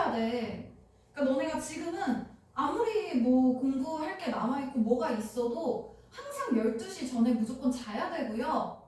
해야 돼. 그러니까 너네가 지금은 아무리 뭐 공부할 게 남아있고 뭐가 있어도 항상 12시 전에 무조건 자야 되고요.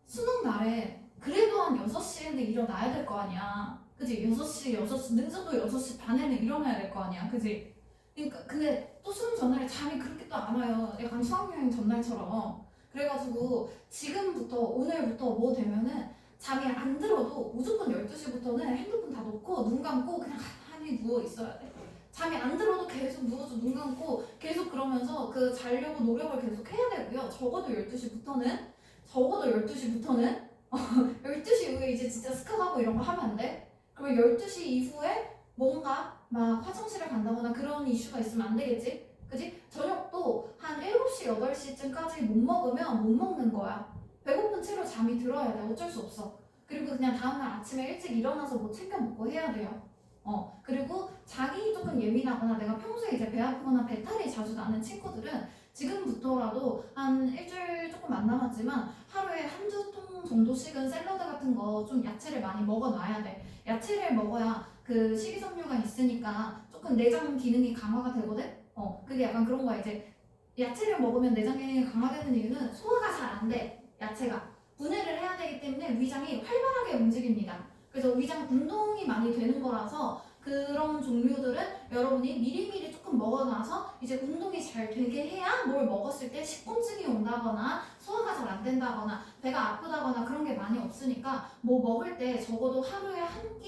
수능 날에 그래도 한 6시에는 일어나야 될 거 아니야. 그지? 6시, 늦어도 6시 반에는 일어나야 될 거 아니야. 그지? 그러니까 근데 또 수능 전날에 잠이 그렇게 또 안 와요. 약간 수학여행 전날처럼. 그래가지고 지금부터 오늘부터 뭐 되면은 잠이 안 들어도 무조건 12시부터는 핸드폰 다 놓고 눈 감고 그냥 가만히 누워 있어야 돼. 잠이 안 들어도 계속 누워서 눈 감고 계속 그러면서 그 자려고 노력을 계속 해야 되고요. 적어도 12시부터는 12시 이후에 이제 진짜 스카하고 이런 거 하면 안 돼. 그러면 12시 이후에 뭔가 막 화장실을 간다거나 그런 이슈가 있으면 안 되겠지? 그지? 저녁도 한 7시, 8시쯤까지 못 먹으면 못 먹는 거야. 배고픈 채로 잠이 들어야 돼. 어쩔 수 없어. 그리고 그냥 다음날 아침에 일찍 일어나서 뭐 챙겨 먹고 해야 돼요. 그리고 장이 조금 예민하거나 내가 평소에 이제 배 아프거나 배탈이 자주 나는 친구들은 지금부터라도 한 일주일 조금 안 남았지만 하루에 한두 통 정도씩은 샐러드 같은 거 좀 야채를 많이 먹어놔야 돼. 야채를 먹어야 그 식이섬유가 있으니까 조금 내장 기능이 강화가 되거든? 그게 약간 그런 거야. 이제 야채를 먹으면 내장 기능이 강화되는 이유는 소화가 잘 안 돼. 야채가. 분해를 해야 되기 때문에 위장이 활발하게 움직입니다. 그래서 위장 운동이 많이 되는 거라서 그런 종류들은 여러분이 미리미리 조금 먹어놔서 이제 운동이 잘 되게 해야 뭘 먹었을 때 식곤증이 온다거나 소화가 잘 안 된다거나 배가 아프다거나 그런 게 많이 없으니까 뭐 먹을 때 적어도 하루에 한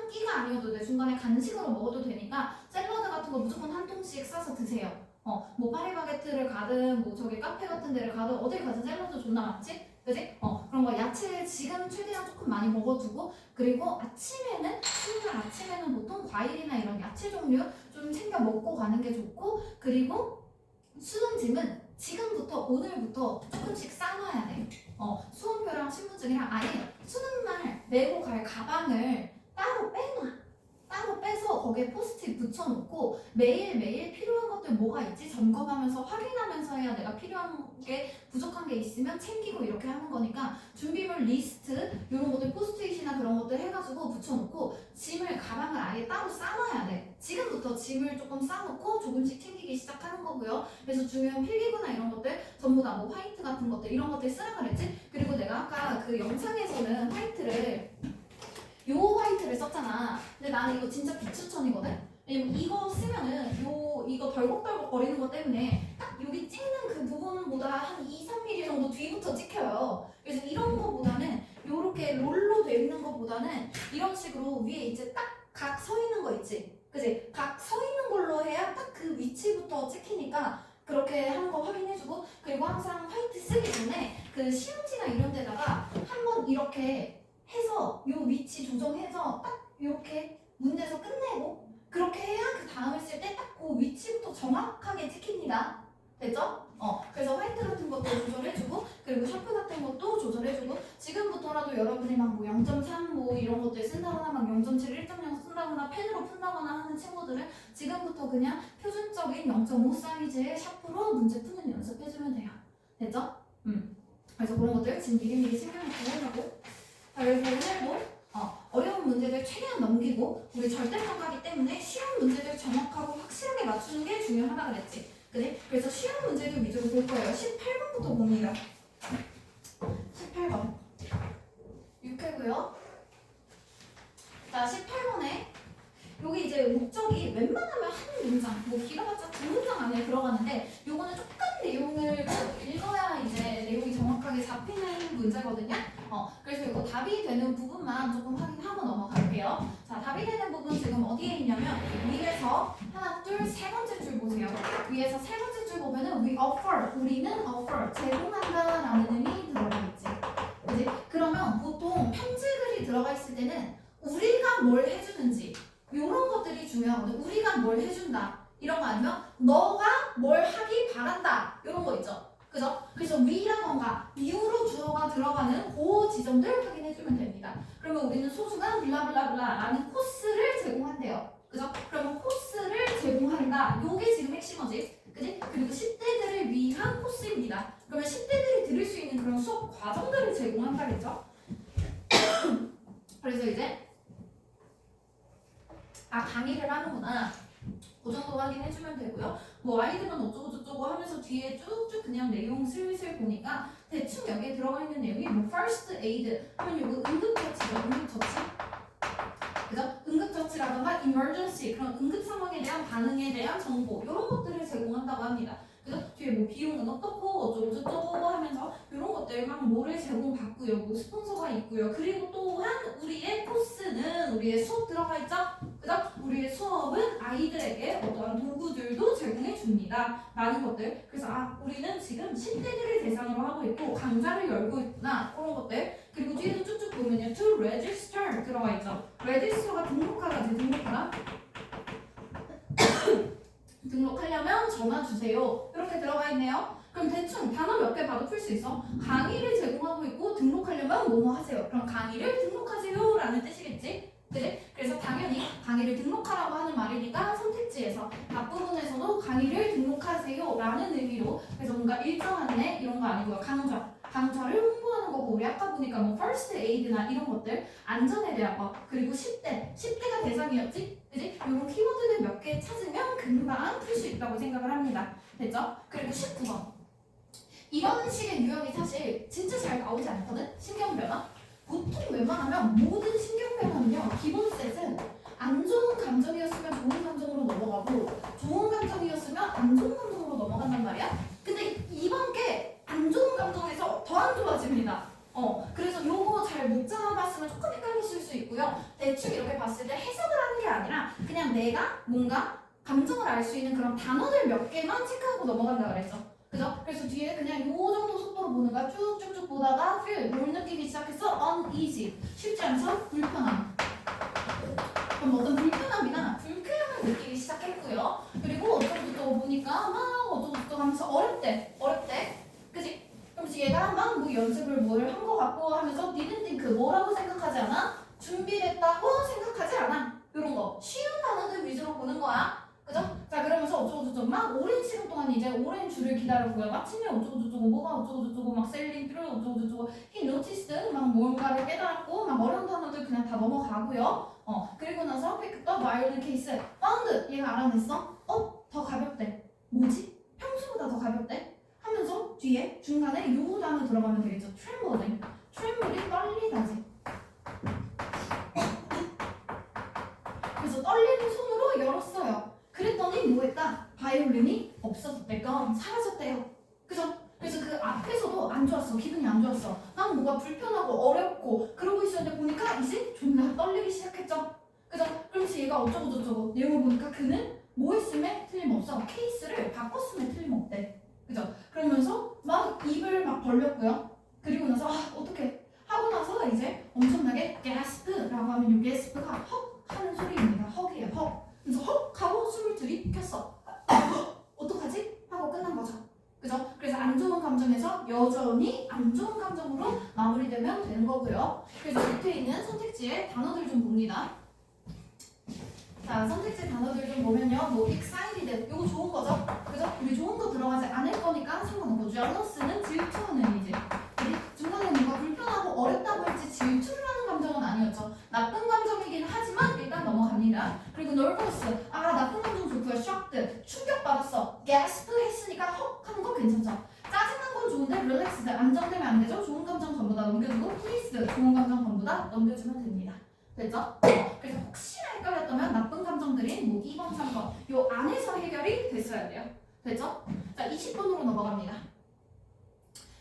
끼가 아니어도 돼. 중간에 간식으로 먹어도 되니까 샐러드 같은 거 무조건 한 통씩 싸서 드세요. 뭐 파리바게트를 가든 뭐 저기 카페 같은 데를 가든 어딜 가든 샐러드 존나 많지? 그지? 그런 거 야채 지금 최대한 조금 많이 먹어두고 그리고 아침에는 수요일 아침에는 보통 과일이나 이런 야채 종류 좀 챙겨 먹고 가는 게 좋고 그리고 수능짐은 지금부터 오늘부터 조금씩 싸놔야 돼. 수험표랑 신분증이랑 아예 수능날 메고 갈 가방을 따로 빼놔. 따로 빼서 거기에 포스트잇 붙여놓고 매일매일 필요한 것들 뭐가 있지 점검하면서 확인하면서 해야 내가 필요한 게 부족한 게 있으면 챙기고 이렇게 하는 거니까 준비물 리스트 이런 것들 포스트잇이나 그런 것들 해가지고 붙여놓고 짐을 가방을 아예 따로 싸놔야 돼. 지금부터 짐을 조금 싸놓고 조금씩 챙기기 시작하는 거고요. 그래서 중요한 필기구나 이런 것들 전부 다 뭐 화이트 같은 것들 이런 것들 쓰라 그랬지? 그리고 내가 아까 그 영상에서는 요 화이트를 썼잖아. 근데 나는 이거 진짜 비추천이거든? 왜냐면 이거 쓰면은 이거 덜벅덜벅 거리는 것 때문에 딱 여기 찍는 그 부분보다 한 2, 3mm 정도 뒤부터 찍혀요. 그래서 이런 거보다는 요렇게 롤로 돼 있는 거보다는 이런 식으로 위에 이제 딱 각 서 있는 거 있지? 그치? 각 서 있는 걸로 해야 딱 그 위치부터 찍히니까 그렇게 하는 거 확인해주고 그리고 항상 화이트 쓰기 전에 그 시험지나 이런 데다가 한번 이렇게 해서 요 위치 조정해서 딱 이렇게 문제에서 끝내고 그렇게 해야 그 다음에 쓸 때 딱 그 위치부터 정확하게 찍힙니다. 됐죠? 그래서 화이트 같은 것도 조절해주고 그리고 샤프 같은 것도 조절해주고 지금부터라도 여러분이 막 뭐 0.3 뭐 이런 것들 쓴다거나 막 0.7, 1.0 쓴다거나 펜으로 푼다거나 하는 친구들은 지금부터 그냥 표준적인 0.5 사이즈의 샤프로 문제 푸는 연습해주면 돼요. 됐죠? 그래서 그런 것들 지금 미리미리 신경을 쓰려고 자, 그래서 오늘도 어려운 문제들 최대한 넘기고 우리 절대평가기 때문에 쉬운 문제들 정확하고 확실하게 맞추는 게 중요하다 그랬지. 그래? 그래서 쉬운 문제들 위주로 볼 거예요. 18번부터 봅니다. 18번 6회고요. 자, 18번에 여기 이제 목적이 웬만하면 한 문장, 뭐 길어봤자 두 문장 안에 들어가는데 요거는 조금 내용을 읽어야 이제 내용이 정확하게 잡히는 문제거든요. 그래서 이거 답이 되는 부분만 조금 확인하고 넘어갈게요. 자, 답이 되는 부분 지금 어디에 있냐면 위에서 하나, 둘, 세 번째 줄 보세요. 위에서 세 번째 줄 보면은 we offer, 우리는 offer, 제공한다 라는 의미 들어가 있지. 그치? 그러면 보통 편지글이 들어가 있을 때는 우리가 뭘 해주는지 이런 것들이 중요하거든. 우리가 뭘 해준다 이런 거 아니면 너가 뭘 하기 바란다 이런 거 있죠. 그죠? 그래서 we라던가 you로 주어가 들어가는 그 지점들 확인해주면 됩니다. 그러면 우리는 소중한 블라블라블라라는 코스를 제공한대요. 그죠? 그러면 코스를 제공한다. 요게 지금 핵심어지. 그지? 그리고 10대들을 위한 코스입니다. 그러면 10대들이 들을 수 있는 그런 수업 과정들을 제공한다겠죠? 그래서 이제 아 강의를 하는구나. 그 정도 확인해주면 되고요. 뭐 아이들은 어쩌고저쩌고 하면서 뒤에 쭉쭉 그냥 내용 슬슬 보니까 대충 여기에 들어가 있는 내용이 뭐 first aid 하면 이거 응급처치죠. 응급처치. 그죠? 응급처치라던가 emergency 그런 응급 상황에 대한 반응에 대한 정보 이런 것들을 제공한다고 합니다. 그죠? 뒤에 뭐 비용은 어떻고 어쩌고저쩌고 하면서 이런 것들 막 뭐를 제공받고요. 뭐 스폰서가 있고요. 그리고 또한 우리의 코스는 우리의 수업 들어가 있죠? 그죠? 우리의 수업은 아이들에게 어떠한 도구들도 제공해 줍니다. 라는 것들. 그래서 아 우리는 지금 10대들을 대상으로 하고 있고 강좌를 열고 있구나. 그런 것들. 그리고 뒤에도 쭉쭉 보면요. to register 들어가 있죠. register가 등록하라지 등록하라. 등록하려면 전화 주세요. 이렇게 들어가 있네요. 그럼 대충 단어 몇 개 봐도 풀 수 있어. 강의를 제공하고 있고 등록하려면 뭐뭐 하세요. 그럼 강의를 등록하세요 라는 뜻이겠지. 그래? 그래서 당연히 강의를 등록하라고 하는 말이니까 선택지에서 앞부분에서도 강의를 등록하세요 라는 의미로 그래서 뭔가 일정 안내 이런 거 아니고요. 강좌를 홍보하는 거고 우리 아까 보니까 뭐 first aid나 이런 것들 안전에 대한 거 그리고 10대가 대상이었지? 그지? 이런 키워드들 몇 개 찾으면 금방 풀 수 있다고 생각을 합니다. 됐죠? 그리고 19번 이런 식의 유형이 사실 진짜 잘 나오지 않거든? 신경변화? 보통 웬만하면 모든 신경변화는요 기본 셋은 안 좋은 감정이었으면 좋은 감정으로 넘어가고 좋은 감정이었으면 안 좋은 감정으로 넘어간단 말이야. 근데 이번 게 안 좋은 감정에서 더 안 좋아집니다. 그래서 요거 잘 못 잡아봤으면 조금 헷갈리실 수 있고요. 대충 이렇게 봤을 때 해석을 하는 게 아니라 그냥 내가 뭔가 감정을 알 수 있는 그런 단어들 몇 개만 체크하고 넘어간다 그랬죠. 그죠? 그래서 뒤에 그냥 요 정도 속도로 보는 거야. 쭉쭉쭉 보다가 feel 뭘 느끼기 시작했어? uneasy 쉽지 않죠? 불편함. 그럼 어떤 불편함이나 불쾌함을 느끼기 시작했고요. 그리고 어쩌고저쩌고 보니까 막 어쩌고저쩌고 하면서 어렵대. 그지? 그럼 얘가 막 뭐 연습을 뭘 한 거 같고 하면서 didn't think 뭐라고 생각하지 않아? 준비됐다고 생각하지 않아. 이런 거 쉬운 단어들 위주로 보는 거야. 그죠? 자 그러면서 어쩌고저쩌고 막 오랜 시간 동안 이제 오랜 줄을 기다렸고요. 마침내 어쩌고저쩌고 뭐가 어쩌고저쩌고 막 셀링 트루 어쩌고저쩌고 he noticed 막 뭔가를 깨달았고 막 어려운 단어들 그냥 다 넘어가고요. 그리고 나서 pick up violin case found 얘가 알아냈어. 더 가볍대. 뭐지? 평소보다 더 가볍대. 하면서 뒤에 중간에 요 단어 들어가면 되겠죠. trembling 떨리다지. 그래서 떨리는 손으로 열었어요. 그랬더니 뭐했다? 바이올린이 없어졌대요. 사라졌대요. 그죠? 그래서 그 앞에서도 안 좋았어. 기분이 안 좋았어. 난 뭐가 불편하고 어렵고 그러고 있었는데 보니까 이제 존나 떨리기 시작했죠. 그죠? 그러면서 얘가 어쩌고저쩌고 내용을 보니까 그는 뭐 했음에 틀림없어. 케이스를 바꿨음에 틀림없대. 그죠? 그러면서 막 입을 막 벌렸고요. 그리고 나서 어떻게 하고 나서 이제 엄청나게 gasp라고 하면 이 gasp가 헉 하는 소리입니다. 헉이에요. 헉. 그래서 헉 하고 숨을 들이켰어. 어떡하지? 하고 끝난 거죠. 그죠? 그래서 안 좋은 감정에서 여전히 안 좋은 감정으로 마무리되면 되는 거고요. 그래서 밑에 있는 선택지에 단어들 좀 봅니다. 자, 선택지 단어들 좀 보면요. 뭐 excited 이거 좋은 거죠? 그죠? 우리 좋은 거 들어가지 않을 거니까 상관없고 jealous는 질투하는 의미지. 중간에 뭔가 불편하고 어렵다고 했지 질투를 하는 감정은 아니었죠. 나쁜 감정이긴 하지만 일단 넘어갑니다. 그리고 nervous 나쁜 감정 좋고요. shocked 충격받았어. gasp 했으니까 헉 하는 거 괜찮죠. 짜증난 건 좋은데 relaxed 안정되면 안 되죠. 좋은 감정 전부 다 넘겨주고 pleased 좋은 감정 전부 다 넘겨주면 됩니다. 됐죠? 그래서 혹시나 헷갈렸다면 나쁜 감정들인 뭐 2번, 3번 요 안에서 해결이 됐어야 돼요. 됐죠? 자 20번으로 넘어갑니다.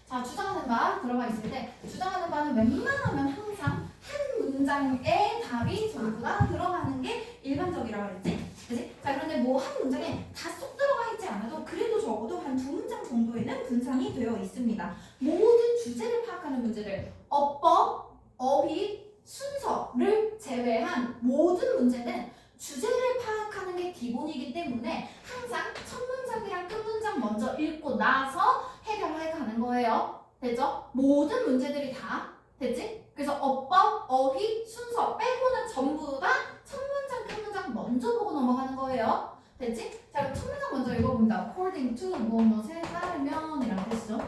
자 주장하는 바 들어가 있을 때 주장하는 바는 웬만하면 항상 한 문장의 답이 전부 다 들어가는 게 일반적이라고 그랬지? 그치? 자 그런데 뭐 한 문장에 다 쏙 들어가 있지 않아도 그래도 적어도 한 두 문장 정도에는 분산이 되어 있습니다. 모든 주제를 파악하는 문제들 어법, 어휘, 순서를 제외한 모든 문제는 주제를 파악하는 게 기본이기 때문에 항상 첫 문장이랑 끝 문장 먼저 읽고 나서 해결해 가는 거예요. 됐죠? 모든 문제들이 다 됐지? 그래서 어법, 어휘, 순서 빼고는 전부 다 첫 문장, 끝 문장 먼저 보고 넘어가는 거예요. 됐지? 자 그럼 첫 문장 먼저 읽어봅니다. According to 뭐뭐에 따르면 이라는 뜻이죠.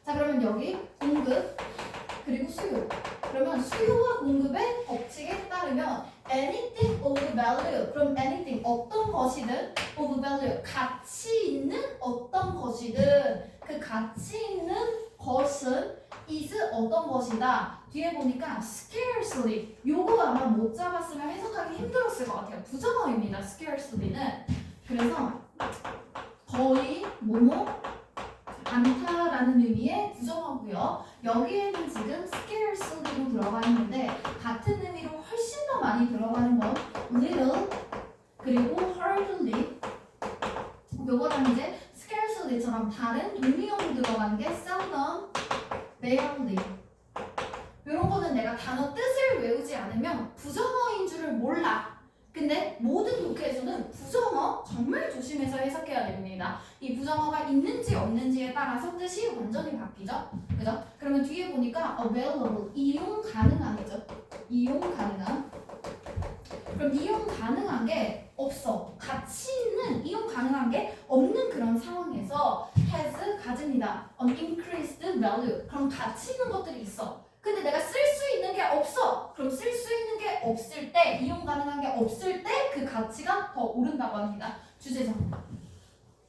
자 그러면 여기 공급 그리고 수요. 그러면 수요와 공급의 법칙에 따르면 anything over 것이든 그 가치 있는 것은 is 어떤 것이다. 뒤에 보니까 scarcely 요거 아마 못 잡았으면 해석하기 힘들었을 것 같아요. 부정어입니다. scarcely는. 그래서 거의 뭐뭐 않다라는 의미의 부정어고요. 여기에는 지금 scarcely로 들어가 있는데 같은 의미로 훨씬 더 많이 들어가는 건 little 그리고 hardly 요거랑 이제 scarcely처럼 다른 동의어로 들어가는 게 seldom, barely 이런 거는 내가 단어 뜻을 외우지 않으면 부정어인 줄을 몰라. 근데 모든 독해에서는 부정어 정말 조심해서 해석해야 됩니다. 이 부정어가 있는지 없는지에 따라서 뜻이 완전히 바뀌죠. 그죠? 그러면 뒤에 보니까 available, 이용 가능한이죠. 이용 가능한. 그럼 이용 가능한 게 없어. 가치 있는 이용 가능한 게 없는 그런 상황에서 has 가집니다. an increased value. 그럼 가치 있는 것들이 있어. 근데 내가 쓸 수 있는 게 없어. 그럼 쓸 수 있는 게 없을 때, 이용 가능한 게 없을 때 그 가치가 더 오른다고 합니다. 주제죠.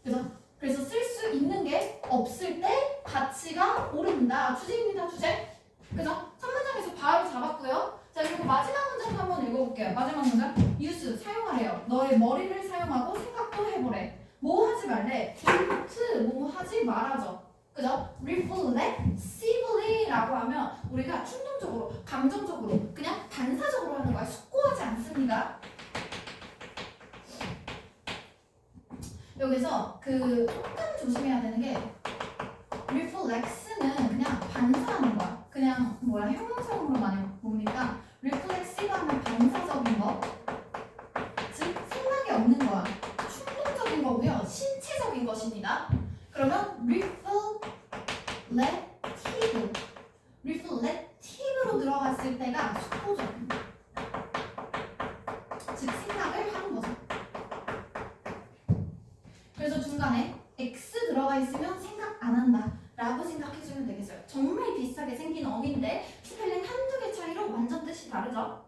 그죠? 그래서 쓸 수 있는 게 없을 때 가치가 오른다. 주제입니다. 주제. 그죠? 3문장에서 바로 잡았고요. 자, 그리고 마지막 문장 한번 읽어볼게요. 마지막 문장. use, 사용하래요. 너의 머리를 사용하고 생각도 해보래. 뭐 하지 말래? don't, 뭐 하지 말아줘. 그죠? reflexively라고 하면 우리가 충동적으로, 감정적으로, 그냥 반사적으로 하는 거야. 숙고하지 않습니다. 여기서 그 조금 조심해야 되는 게 reflex는 그냥 반사하는 거야. 그냥 뭐야 형용사용으로 많이 보니까 reflexive 하면 반사적인 거, 즉 생각이 없는 거야. 충동적인 거고요. 신체적인 것입니다. 그러면 reflective로 들어갔을 때가 숙고적입니다. 즉 생각을 하는 거죠. 그래서 중간에 X 들어가 있으면 생각 안 한다 라고 생각해주면 되겠어요. 정말 비슷하게 생긴 어휘인데 스펠링 한두 개 차이로 완전 뜻이 다르죠.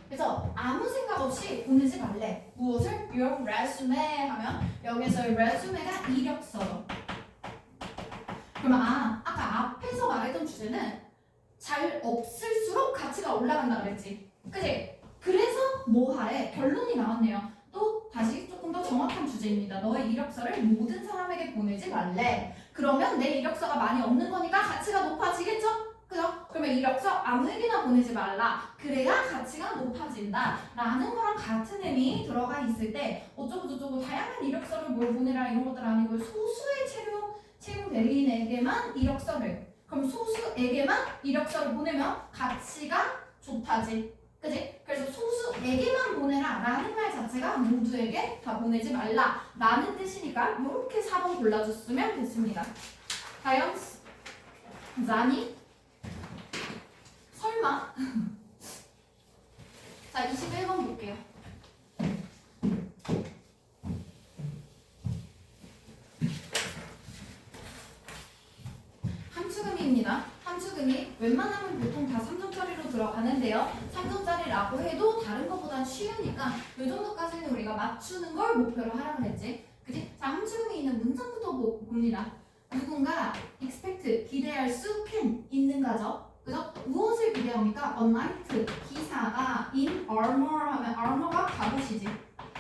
그래서 아무 생각 없이 보내지 말래. 무엇을? Your resume 하면 여기서의 resume가 이력서죠. 그러면 아까 앞에서 말했던 주제는 잘 없을수록 가치가 올라간다 그랬지. 그치? 그래서 뭐 하래? 결론이 나왔네요. 또 다시 조금 더 정확한 주제입니다. 너의 이력서를 모든 사람에게 보내지 말래. 그러면 내 이력서가 많이 없는 거니까 가치가 높아지겠죠? 그죠? 그러면 이력서 아무에게나 보내지 말라. 그래야 가치가 높아진다. 라는 거랑 같은 의미 들어가 있을 때 어쩌고저쩌고 다양한 이력서를 뭘 보내라 이런 것들 아니고 소수의 채용 대리인에게만 이력서를, 그럼 소수에게만 이력서를 보내면 가치가 좋다지. 그지? 그래서 소수에게만 보내라 라는 말 자체가 모두에게 다 보내지 말라 라는 뜻이니까 이렇게 4번 골라줬으면 됐습니다. 다음 자니? 설마? 자, 21번 볼게요. 함수금입니다. 함수금이 웬만하면 보통 다 3점짜리로 들어가는데요. 3점짜리라고 해도 다른 것보다 쉬우니까 이 정도까지는 우리가 맞추는 걸 목표로 하라고 했지. 그치? 자, 함수금이 있는 문장부터 봅니다. 누군가 expect, 기대할 수 can, 있는가죠? 그죠? 무엇을 기대합니까? A knight, 기사가 in armor 하면 armor가 갑옷이지.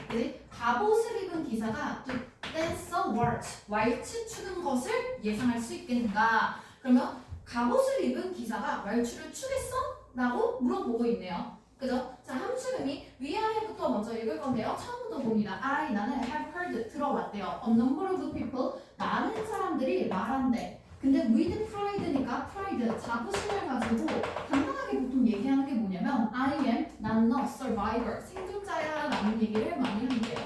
그치? 갑옷을 입은 기사가 to dance a waltz, 왈츠 추는 것을 예상할 수 있겠는가? 그러면 갑옷을 입은 기사가 왈츠를 추겠어? 라고 물어보고 있네요. 그죠? 자, 함수금이 위아래부터 먼저 읽을 건데요. 처음부터 봅니다. 나는 have heard, 들어왔대요. A number of people, 많은 사람들이 말한대. 근데 with pride니까 pride, 자부심을 가지고 간단하게 보통 얘기하는 게 뭐냐면 I am, 나는 survivor, 생존자야 라는 얘기를 많이 한대요.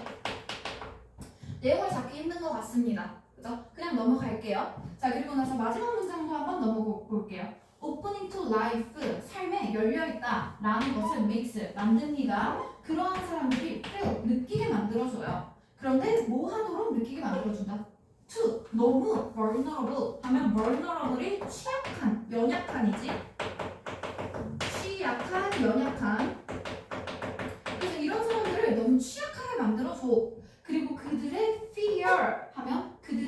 내용을 잡기 힘든 것 같습니다. 그죠? 그냥 넘어갈게요. 자, 그리고 나서 마지막 문장도 한번 넘어볼게요. Opening to life, 삶에 열려있다 라는 것을 makes, 만듭니다. 그러한 사람들이 feel, 느끼게 만들어줘요. 그런데 뭐 하도록 느끼게 만들어준다? to, 너무 vulnerable 하면 vulnerable이 취약한, 연약한이지. 취약한, 연약한. 그래서 이런 사람들을 너무 취약하게 만들어줘. 그리고 그들의 fear 하면 그들의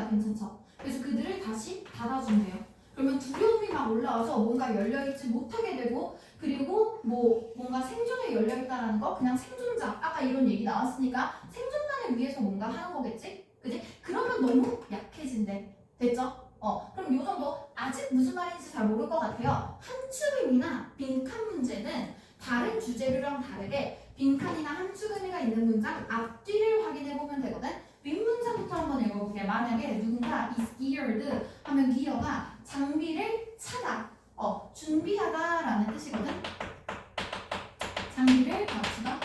거야. 괜찮죠? 그래서 그들을 다시 닫아준대요. 그러면 두려움이 막 올라와서 뭔가 열려있지 못하게 되고 그리고 뭐 뭔가 생존에 열려있다라는 거 그냥 생존자 아까 이런 얘기 나왔으니까 생존만을 위해서 뭔가 하는 거겠지? 그지? 그러면 너무 약해진대. 됐죠? 그럼 요 정도 아직 무슨 말인지 잘 모를 것 같아요. 함축음이나 빈칸 문제는 다른 주제류랑 다르게 빈칸이나 함축음이가 있는 문장 앞뒤를 확인해 보면 되거든. 윗문장부터 한번 읽어볼게. 만약에 누군가 is geared 하면 gear가 장비를 차다, 준비하다라는 뜻이거든. 장비를 갖추다.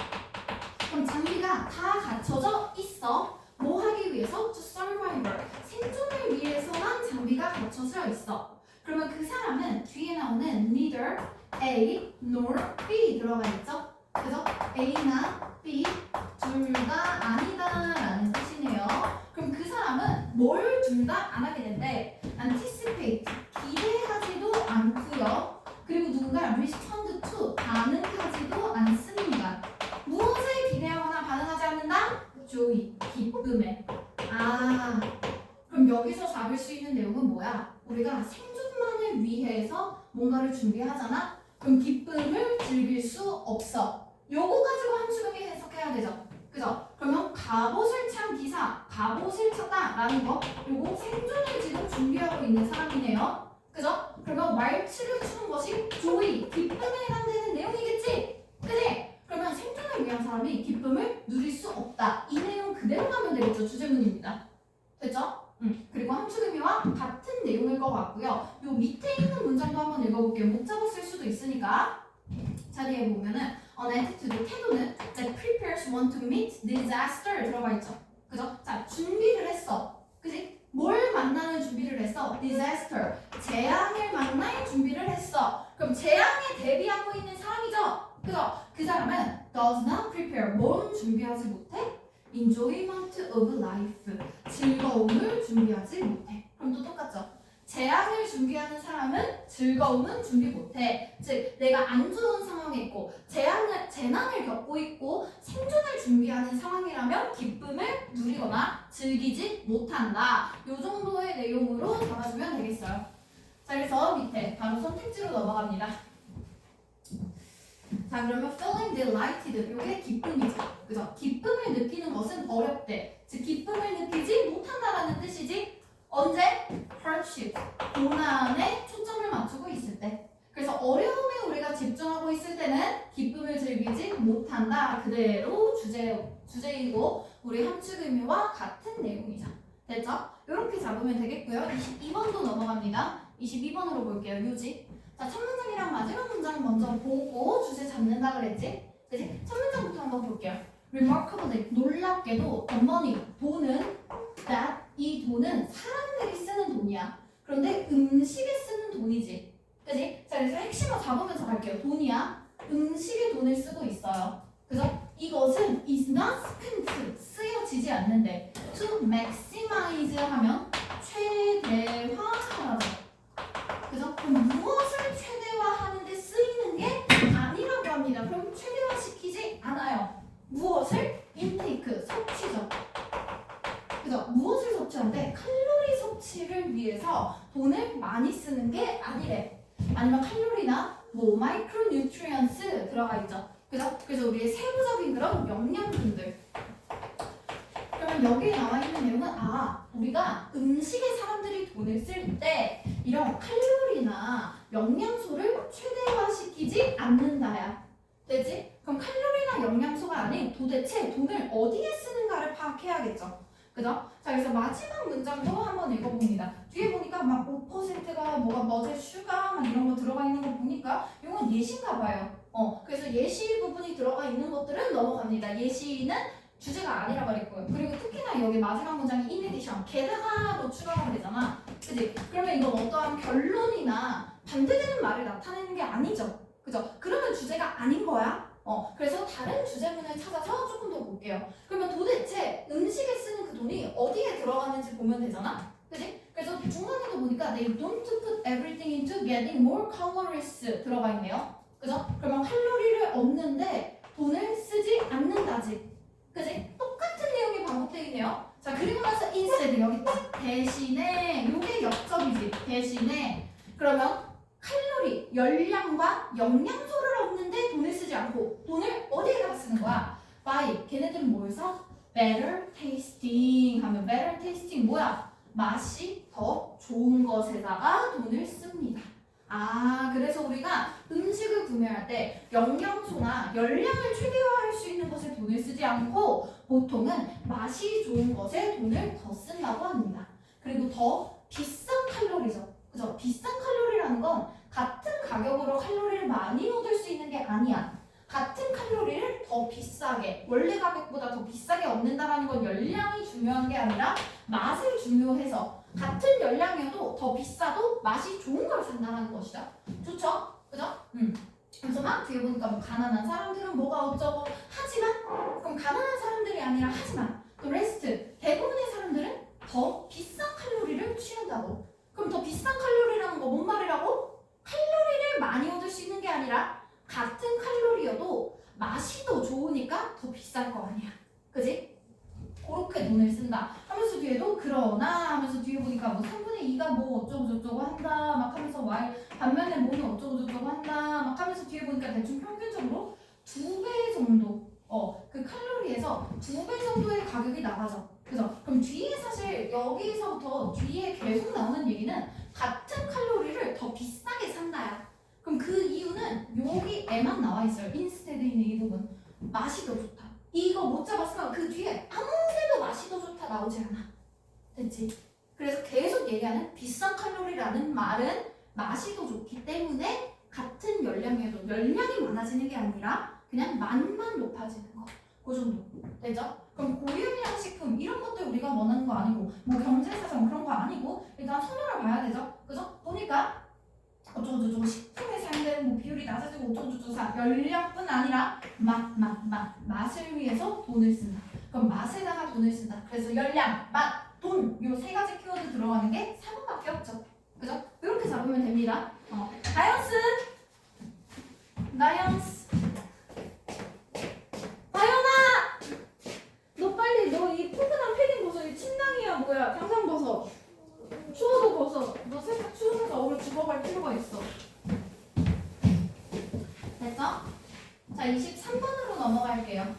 그럼 장비가 다 갖춰져 있어. 뭐 하기 위해서? To survival. 생존을 위해서만 장비가 갖춰져 있어. 그러면 그 사람은 뒤에 나오는 neither A nor B 들어가 있죠? 그래서 A나 B 둘 다 아니다라는 뜻이네요. 그럼 그 사람은 뭘 둘 다 안 하게 된대? anticipate 기대하지도 않고요. 그리고 누군가 respond to 반응하지도 않습니다. 무엇에 기대하거나 반응하지 않는다? joy 기쁨에. 그럼 여기서 잡을 수 있는 내용은 뭐야? 우리가 생존만을 위해서 뭔가를 준비하잖아? 그럼 기쁨을 즐길 수 없어. 요거 가지고 함축음이 해석해야 되죠. 그죠? 그러면 갑옷을 찬 기사, 갑옷을 찼다라는 거 요거 생존을 지금 준비하고 있는 사람이네요. 그죠? 그러면 말치를 추는 것이 joy, 기쁨에 해당되는 내용이겠지? 그지? 그러면 생존을 위한 사람이 기쁨을 누릴 수 없다. 이 내용 그대로 가면 되겠죠. 주제문입니다. 됐죠? 그리고 함축의미와 같은 내용일 것 같고요. 요 밑에 있는 문장도 한번 읽어볼게요. 못 잡았을 수도 있으니까. 자리에 보면은 attitude, 태도는 that prepares one to meet disaster 들어가 있죠. 그죠? 자, 준비를 했어. 그지? 뭘 만나는 준비를 했어? disaster, 재앙을 만날 준비를 했어. 그럼 재앙에 대비하고 있는 사람이죠. 그죠? 그 사람은 does not prepare, 뭔 준비하지 못해? enjoyment of life, 즐거움을 준비하지 못해. 그럼 또 똑같죠? 재앙을 준비하는 사람은 즐거움은 준비 못해. 즉 내가 안 좋은 상황에 있고 재난을 겪고 있고 생존을 준비하는 상황이라면 기쁨을 누리거나 즐기지 못한다. 이 정도의 내용으로 잡아주면 되겠어요. 자, 그래서 밑에 바로 선택지로 넘어갑니다. 자, 그러면 feeling delighted, 이게 기쁨이죠. 그죠? 기쁨을 느끼는 것은 어렵대. 즉 기쁨을 느끼지 못한다라는 뜻이지. 언제? hardship, 고난에 초점을 맞추고 있을 때. 그래서 어려움에 우리가 집중하고 있을 때는 기쁨을 즐기지 못한다. 그대로 주제이고 우리 함축 의미와 같은 내용이죠. 됐죠? 이렇게 잡으면 되겠고요. 22번도 넘어갑니다. 22번으로 볼게요. 요지. 자, 첫 문장이랑 마지막 문장 먼저 보고 주제 잡는다 그랬지? 그치? 첫 문장부터 한번 볼게요. remarkably, 놀랍게도 the money, 돈은 that, 이 돈은 사람들이 쓰는 돈이야. 그런데 음식에 쓰는 돈이지. 그치? 자, 그래서 핵심을 잡으면서 갈게요. 돈이야. 음식에 돈을 쓰고 있어요. 그죠? 이것은 is not spent, 쓰여지지 않는데 to maximize 하면 최대화하라고. 그죠? 그럼 무엇을 최대화하는데 쓰이는 게 아니라고 합니다. 그럼 최대화시키지 않아요. 무엇을? intake, 섭취죠. 그죠? 무엇을 섭취하는데 칼로리 섭취를 위해서 돈을 많이 쓰는 게 아니래. 아니면 칼로리나 뭐 마이크로뉴트리언스 들어가 있죠. 그죠? 그래서 우리의 세부적인 그런 영양분들. 그러면 여기에 나와 있는 내용은 우리가 음식에 사람들이 돈을 쓸 때 이런 칼로리나 영양소를 최대화시키지 않는다야. 되지? 그럼 칼로리나 영양소가 아닌 도대체 돈을 어디에 쓰는가를 파악해야겠죠. 그죠? 자, 그래서 마지막 문장도 한번 읽어봅니다. 뒤에 보니까 막 5%가 뭐가 머제 슈가 막 이런 거 들어가 있는 거 보니까 이건 예시인가 봐요. 그래서 예시 부분이 들어가 있는 것들은 넘어갑니다. 예시는 주제가 아니라 그랬고요. 그리고 특히나 여기 마지막 문장이 in addition, 게다가로 추가가 되잖아. 그지? 그러면 이건 어떠한 결론이나 반대되는 말을 나타내는 게 아니죠. 그죠? 그러면 주제가 아닌 거야. 그래서 다른 주제문을 찾아서 조금 더 볼게요. 그러면 도대체 음식에 쓰는 그 돈이 어디에 들어가는지 보면 되잖아. 그지? 그래서 중간에도 보니까 they don't put everything into getting more calories 들어가 있네요. 그죠? 그러면 칼로리를 얻는데 돈을 쓰지 않는다지. 그지? 똑같은 내용이 반복되어 있네요. 자, 그리고 나서 instead 여기 있다. 대신에 요게 역접이지. 대신에 그러면 칼로리, 열량과 영양소를 얻는데 돈을 쓰지 않고 돈을 어디에다가 쓰는 거야? by 걔네들은 뭘 써? better tasting 하면 better tasting 뭐야? 맛이 더 좋은 것에다가 돈을 씁니다. 아, 그래서 우리가 음식을 구매할 때 영양소나 열량을 최대화할 수 있는 것에 돈을 쓰지 않고 보통은 맛이 좋은 것에 돈을 더 쓴다고 합니다. 그리고 더 비싼 칼로리죠. 그죠? 비싼 칼로리라는 건 같은 가격으로 칼로리를 많이 얻을 수 있는 게 아니야. 같은 칼로리를 더 비싸게, 원래 가격보다 더 비싸게 얻는다는 건 열량이 중요한 게 아니라 맛을 중요해서 같은 열량이어도 더 비싸도 맛이 좋은 걸 산다는 것이죠. 좋죠? 그죠? 그래서 막 뒤에 보니까 뭐 가난한 사람들은 뭐가 어쩌고 하지만 그럼 가난한 사람들이 아니라 하지만 또 레스트 대부분의 사람들은 더 비싼 칼로리를 취한다고. 그럼 더 비싼 칼로리라는 거 뭔 말이라고? 칼로리를 많이 얻을 수 있는 게 아니라 같은 칼로리여도 맛이 더 좋으니까 더 비쌀 거 아니야. 그지? 그렇게 돈을 쓴다 하면서 뒤에도 그러나 하면서 뒤에 보니까 뭐 3분의 2가 뭐 어쩌고 저쩌고 한다 막 하면서 y 반면에 뭐는 어쩌고 저쩌고 한다 막 하면서 뒤에 보니까 대충 평균적으로 2배 정도 그 칼로리에서 2배 정도의 가격이 나가죠. 그죠? 그럼 뒤에 사실 여기서부터 뒤에 계속 나오는 얘기는 같은 칼로리를 더 비싸게 산다야. 그럼 그 이유는 여기에만 나와 있어요. 인스테드 있는 이 부분. 맛이 더 좋다. 이거 못 잡았으면 그 뒤에 아무데도 맛이 더 좋다 나오지 않아. 됐지? 그래서 계속 얘기하는 비싼 칼로리라는 말은 맛이 더 좋기 때문에 같은 열량이어도 열량이 많아지는 게 아니라 그냥 맛만 높아지는 거. 그 정도. 되죠? 그럼 고유량 식품 이런 것들 우리가 원하는 거 아니고 뭐 경제사정 그런 거 아니고 일단 선호를 봐야 되죠? 그죠? 보니까 어쩌고저쩌고 식품에 사용되는 뭐 비율이 낮아지고 어쩌고저쩌고 열량뿐 아니라 맛을 위해서 돈을 쓴다. 그럼 맛에다가 돈을 쓴다. 그래서 열량, 맛, 돈 요 세 가지 키워드 들어가는 게 3번밖에 없죠. 그죠? 이렇게 잡으면 됩니다. 다이언스 다이언아 너 빨리 너 이 포근한 패딩 벗어. 이 침낭이야 뭐야 당장 벗어. 추워도 벗어. 너 살짝 추우면서 얼굴 죽어갈 필요가 있어. 됐어? 자, 23번으로 넘어갈게요.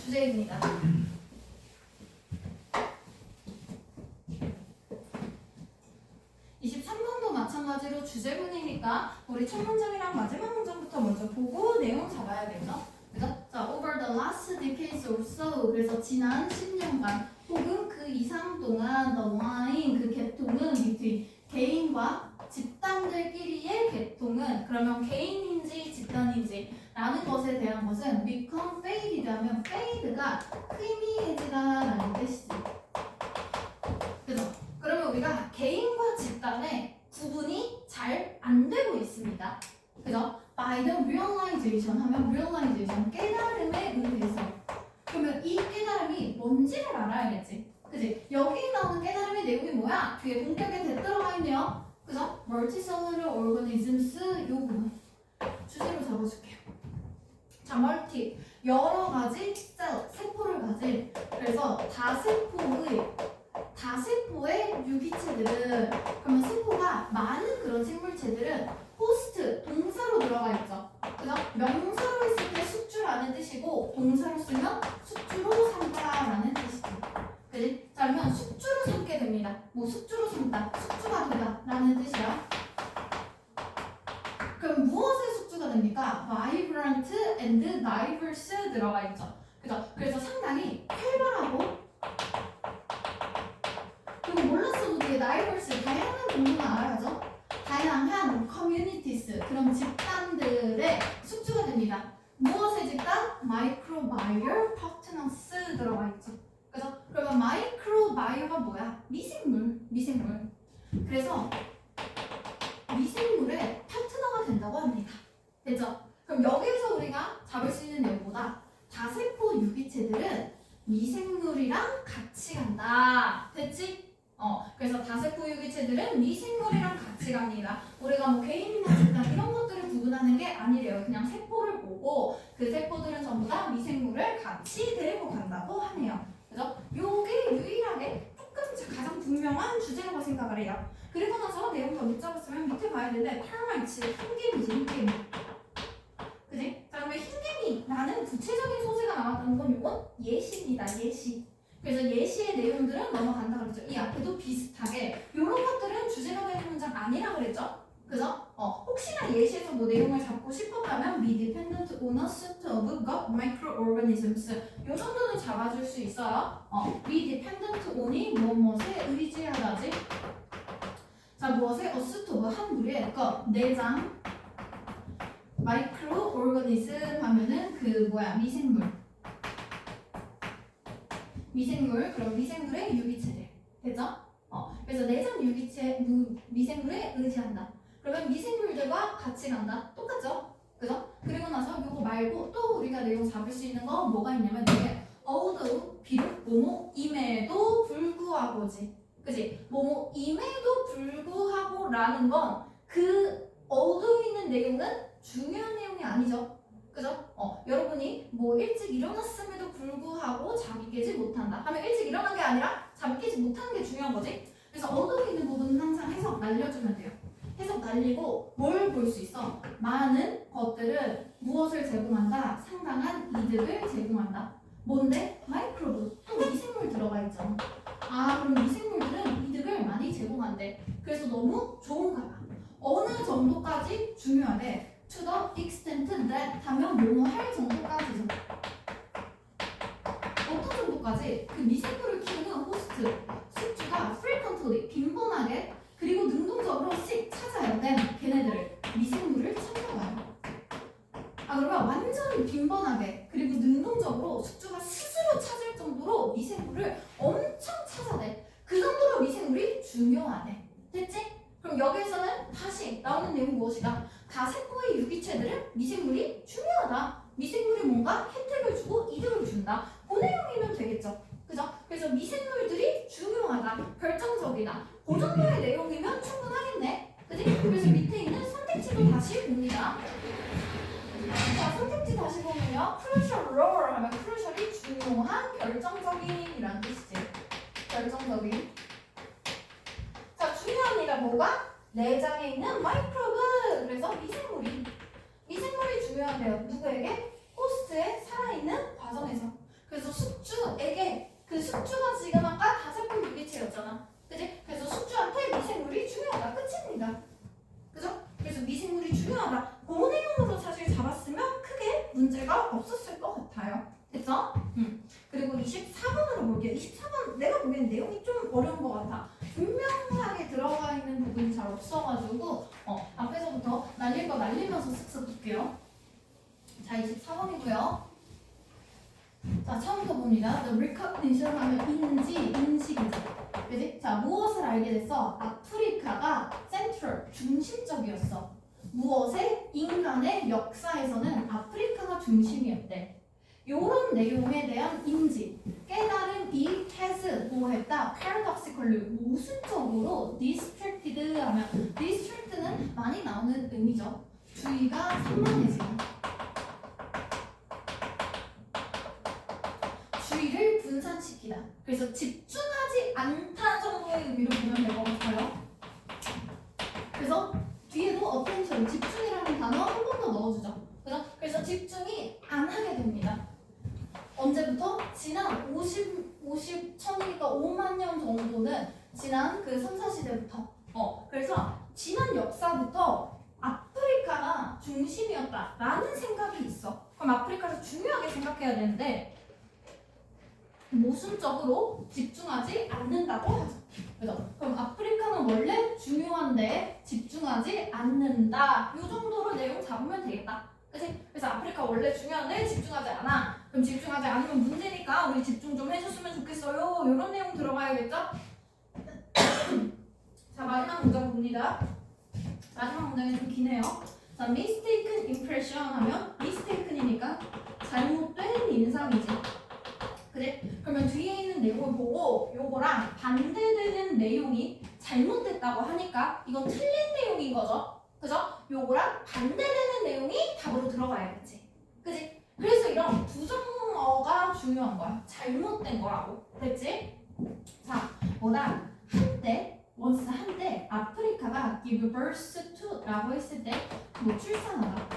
주제입니다. 23번도 마찬가지로 주제문이니까 우리 첫 문장이랑 마지막 문장부터 먼저 보고 내용 잡아야겠죠? 그죠? 자, over the last decades or so 그래서 지난 10년간 혹은 그 이상 동안 the line 그 계통은 between 개인과 집단들끼리의 계통은 그러면 개인인지 집단인지 라는 것에 대한 것은 become faded 하면 fade가 희미해지다라는 뜻이지. 그죠? 그러면 우리가 개인과 집단의 구분이 잘 안 되고 있습니다. 그죠? by the realization 하면 realization 깨달음에 의해서 그러면 이 깨달음이 뭔지를 알아야겠지. 그지? 여기 나오는 깨달음의 내용이 뭐야? 뒤에 본격에 들어가 있네요. 그죠? multicellular organisms 요 부분 주제로 잡아줄게요. 자, 멀티 여러 가지 셀 세포를 가진 그래서 다세포의 유기체들은 그러면 세포가 많은 그런 생물체들은 호스트 동사로 들어가 있죠. 그죠? 명사로 했을 때 숙주라는 뜻이고 동사로 쓰면 숙주로 삼다라는 뜻이죠. 그지? 자, 그러면 숙주로 삼게 됩니다. 뭐 숙주로 삼다, 숙주가 되다 라는 뜻이야. 그럼 무엇의 숙주가 됩니까? vibrant and diverse 들어가 있죠. 그죠? 그래서 상당히 활발하고 그리고 몰랐어도 되게 diverse, 다양한 공부는 알아야죠. 다양한 communities, 그런 집단들의 숙주가 됩니다. 무엇의 집단? microbial partners 들어가 있죠. 그죠? 그러면 microbio가 뭐야? 미생물. 그래서 미생물의 파트너가 된다고 합니다. 됐죠? 그럼 여기서 우리가 잡을 수 있는 내용보다 다세포 유기체들은 미생물이랑 같이 간다. 됐지? 그래서 다세포 유기체들은 미생물이랑 같이 갑니다. 우리가 뭐 개인이나 집단 이런 것들을 구분하는 게 아니래요. 그냥 세포를 보고 그 세포들은 전부 다 미생물을 같이 데리고 간다고 하네요. 그죠? 요게 유일하게 조금 가장 분명한 주제라고 생각을 해요. 그리고 나서 내용 다 못 잡았으면 밑에 봐야 되는데 termites 흰개미지 흰개미. 그지? 자 그러면 흰개미라는 구체적인 소재가 나왔다는 건 이건 예시입니다. 예시. 그래서 예시의 내용들은 넘어간다 그랬죠. 이 앞에도 비슷하게 이런 것들은 주제가 되는 문장 아니라 그랬죠. 그죠? 혹시나 예시에서 뭐 내용을 잡고 싶었다면 be dependent on a set of gut microorganisms 요 정도는 잡아줄 수 있어요. be dependent on이 무엇에 의지하다지. 자 무엇에 a set of 한 무리의 것 내장 microorganism 하면은 그 뭐야 미생물 그럼 미생물의 유기체들 됐죠? 그래서 내장 유기체 미생물에 의지한다. 그러면 미생물들과 같이 간다. 똑같죠? 그죠? 그리고 나서 이거 말고 또 우리가 내용 잡을 수 있는 거 뭐가 있냐면 이게 although 비록 뭐뭐임에도 불구하고지. 그지? 뭐뭐임에도 불구하고라는 건 그 although 있는 내용은 중요한 내용이 아니죠. 그죠? 여러분이 뭐 일찍 일어났음에도 불구하고 잠이 깨지 못한다 하면 일찍 일어난 게 아니라 잠이 깨지 못하는 게 중요한 거지. 그래서 얻어 있는 부분은 항상 해석 날려주면 돼요. 해석 날리고 뭘 볼 수 있어? 많은 것들은 무엇을 제공한다? 상당한 이득을 제공한다. 뭔데? 마이크로브 또 미생물 들어가 있죠. 그럼 미생물들은 이득을 많이 제공한대. 그래서 너무 좋은가 봐. 어느 정도까지 중요하대? To the extent that 하면 뭐뭐 할 정도까지죠. 어떤 정도까지? 그 미생물을 키우는 호스트, 숙주가 frequently, 빈번하게 그리고 능동적으로 찾아요. 걔네들을, 미생물을 찾아가요. 그러면 완전히 빈번하게 그리고 능동적으로 숙주가 스스로 찾을 정도로 미생물을 엄청 찾아내. 그 정도로 미생물이 중요하대. 됐지? 그럼 여기에서는 다시 나오는 내용이 무엇이다? 다세포의 유기체들은 미생물이 중요하다. 미생물이 뭔가 혜택을 주고 이득을 준다. 그 내용이면 되겠죠. 그죠? 그래서 미생물들이 중요하다. 결정적이다. 그 정도의 내용이면 충분하겠네. 그지? 그래서 밑에 있는 선택지도 다시 봅니다. 자, 선택지 다시 보면요. crucial role 하면 crucial이 중요한, 결정적인이라는 뜻이지. 결정적인. 자, 중요한 이가 뭐가? 내장에 있는 마이크로브. 그래서 미생물이 중요한데요. 누구에게? 호스트의 살아있는 과정에서. 그래서 숙주에게 그 숙주가 지금 아까 다세포 유기체였잖아. 그지? 그래서 숙주한테 미생물이 중요하다. 끝입니다. 그죠? 그래서 미생물이 중요하다. 그 내용으로 사실 잡았으면 크게 문제가 없었을 것 같아요. 됐죠? 그리고 24번으로 볼게요. 24번 내가 보기엔 내용이 좀 어려운 것 같아. 분명하게 들어가 있는 부분이 잘 없어가지고 앞에서부터 날릴 거 날리면서 쓱쓱 볼게요. 자, 24번이고요. 자, 처음부터 봅니다. The recognition 하면 인식이지. 그지? 자, 무엇을 알게 됐어? 아프리카가 central, 중심적이었어. 무엇에? 인간의 역사에서는 아프리카가 중심이었대. 요런 내용에 대한 인지, 깨달음이 has 뭐했다? paradoxically, 모순적으로 distracted 하면 distract는 많이 나오는 의미죠. 주의가 산만해지고 주의를 분산시키다. 그래서 집중하지 않다 정도의 의미로 보면 될 것 같아요. 그래서 뒤에도 attention, 집중이라는 단어 한 번 더 넣어주죠. 그죠? 그래서 집중이 안 하게 됩니다. 언제부터? 지난 1000이니까 5만 년 정도는 지난 그 선사시대부터. 그래서 지난 역사부터 아프리카가 중심이었다라는 생각이 있어. 그럼 아프리카를 중요하게 생각해야 되는데 모순적으로 집중하지 않는다고 하죠. 그죠? 그럼 아프리카는 원래 중요한데 집중하지 않는다. 이 정도로 내용 잡으면 되겠다. 그치? 그래서 아프리카 원래 중요한데 집중하지 않아. 그럼 집중하지 않으면 문제니까 우리 집중 좀 해줬으면 좋겠어요. 이런 내용 들어가야겠죠? 자, 마지막 문장 봅니다. 마지막 문장이 좀 기네요. 자, mistaken impression 하면 mistaken이니까 잘못된 인상이지. 그래? 그러면 뒤에 있는 내용을 보고 요거랑 반대되는 내용이 잘못됐다고 하니까 이건 틀린 내용인 거죠. 그죠? 요거랑 반대되는 내용이 답으로 들어가야겠지. 그지? 그래서 이런 부정 뭐뭐가 중요한 거야. 잘못된 거라고. 됐지? 자, 뭐다? 한때 아프리카가 give birth to 라고 했을 때 뭐 출산하다.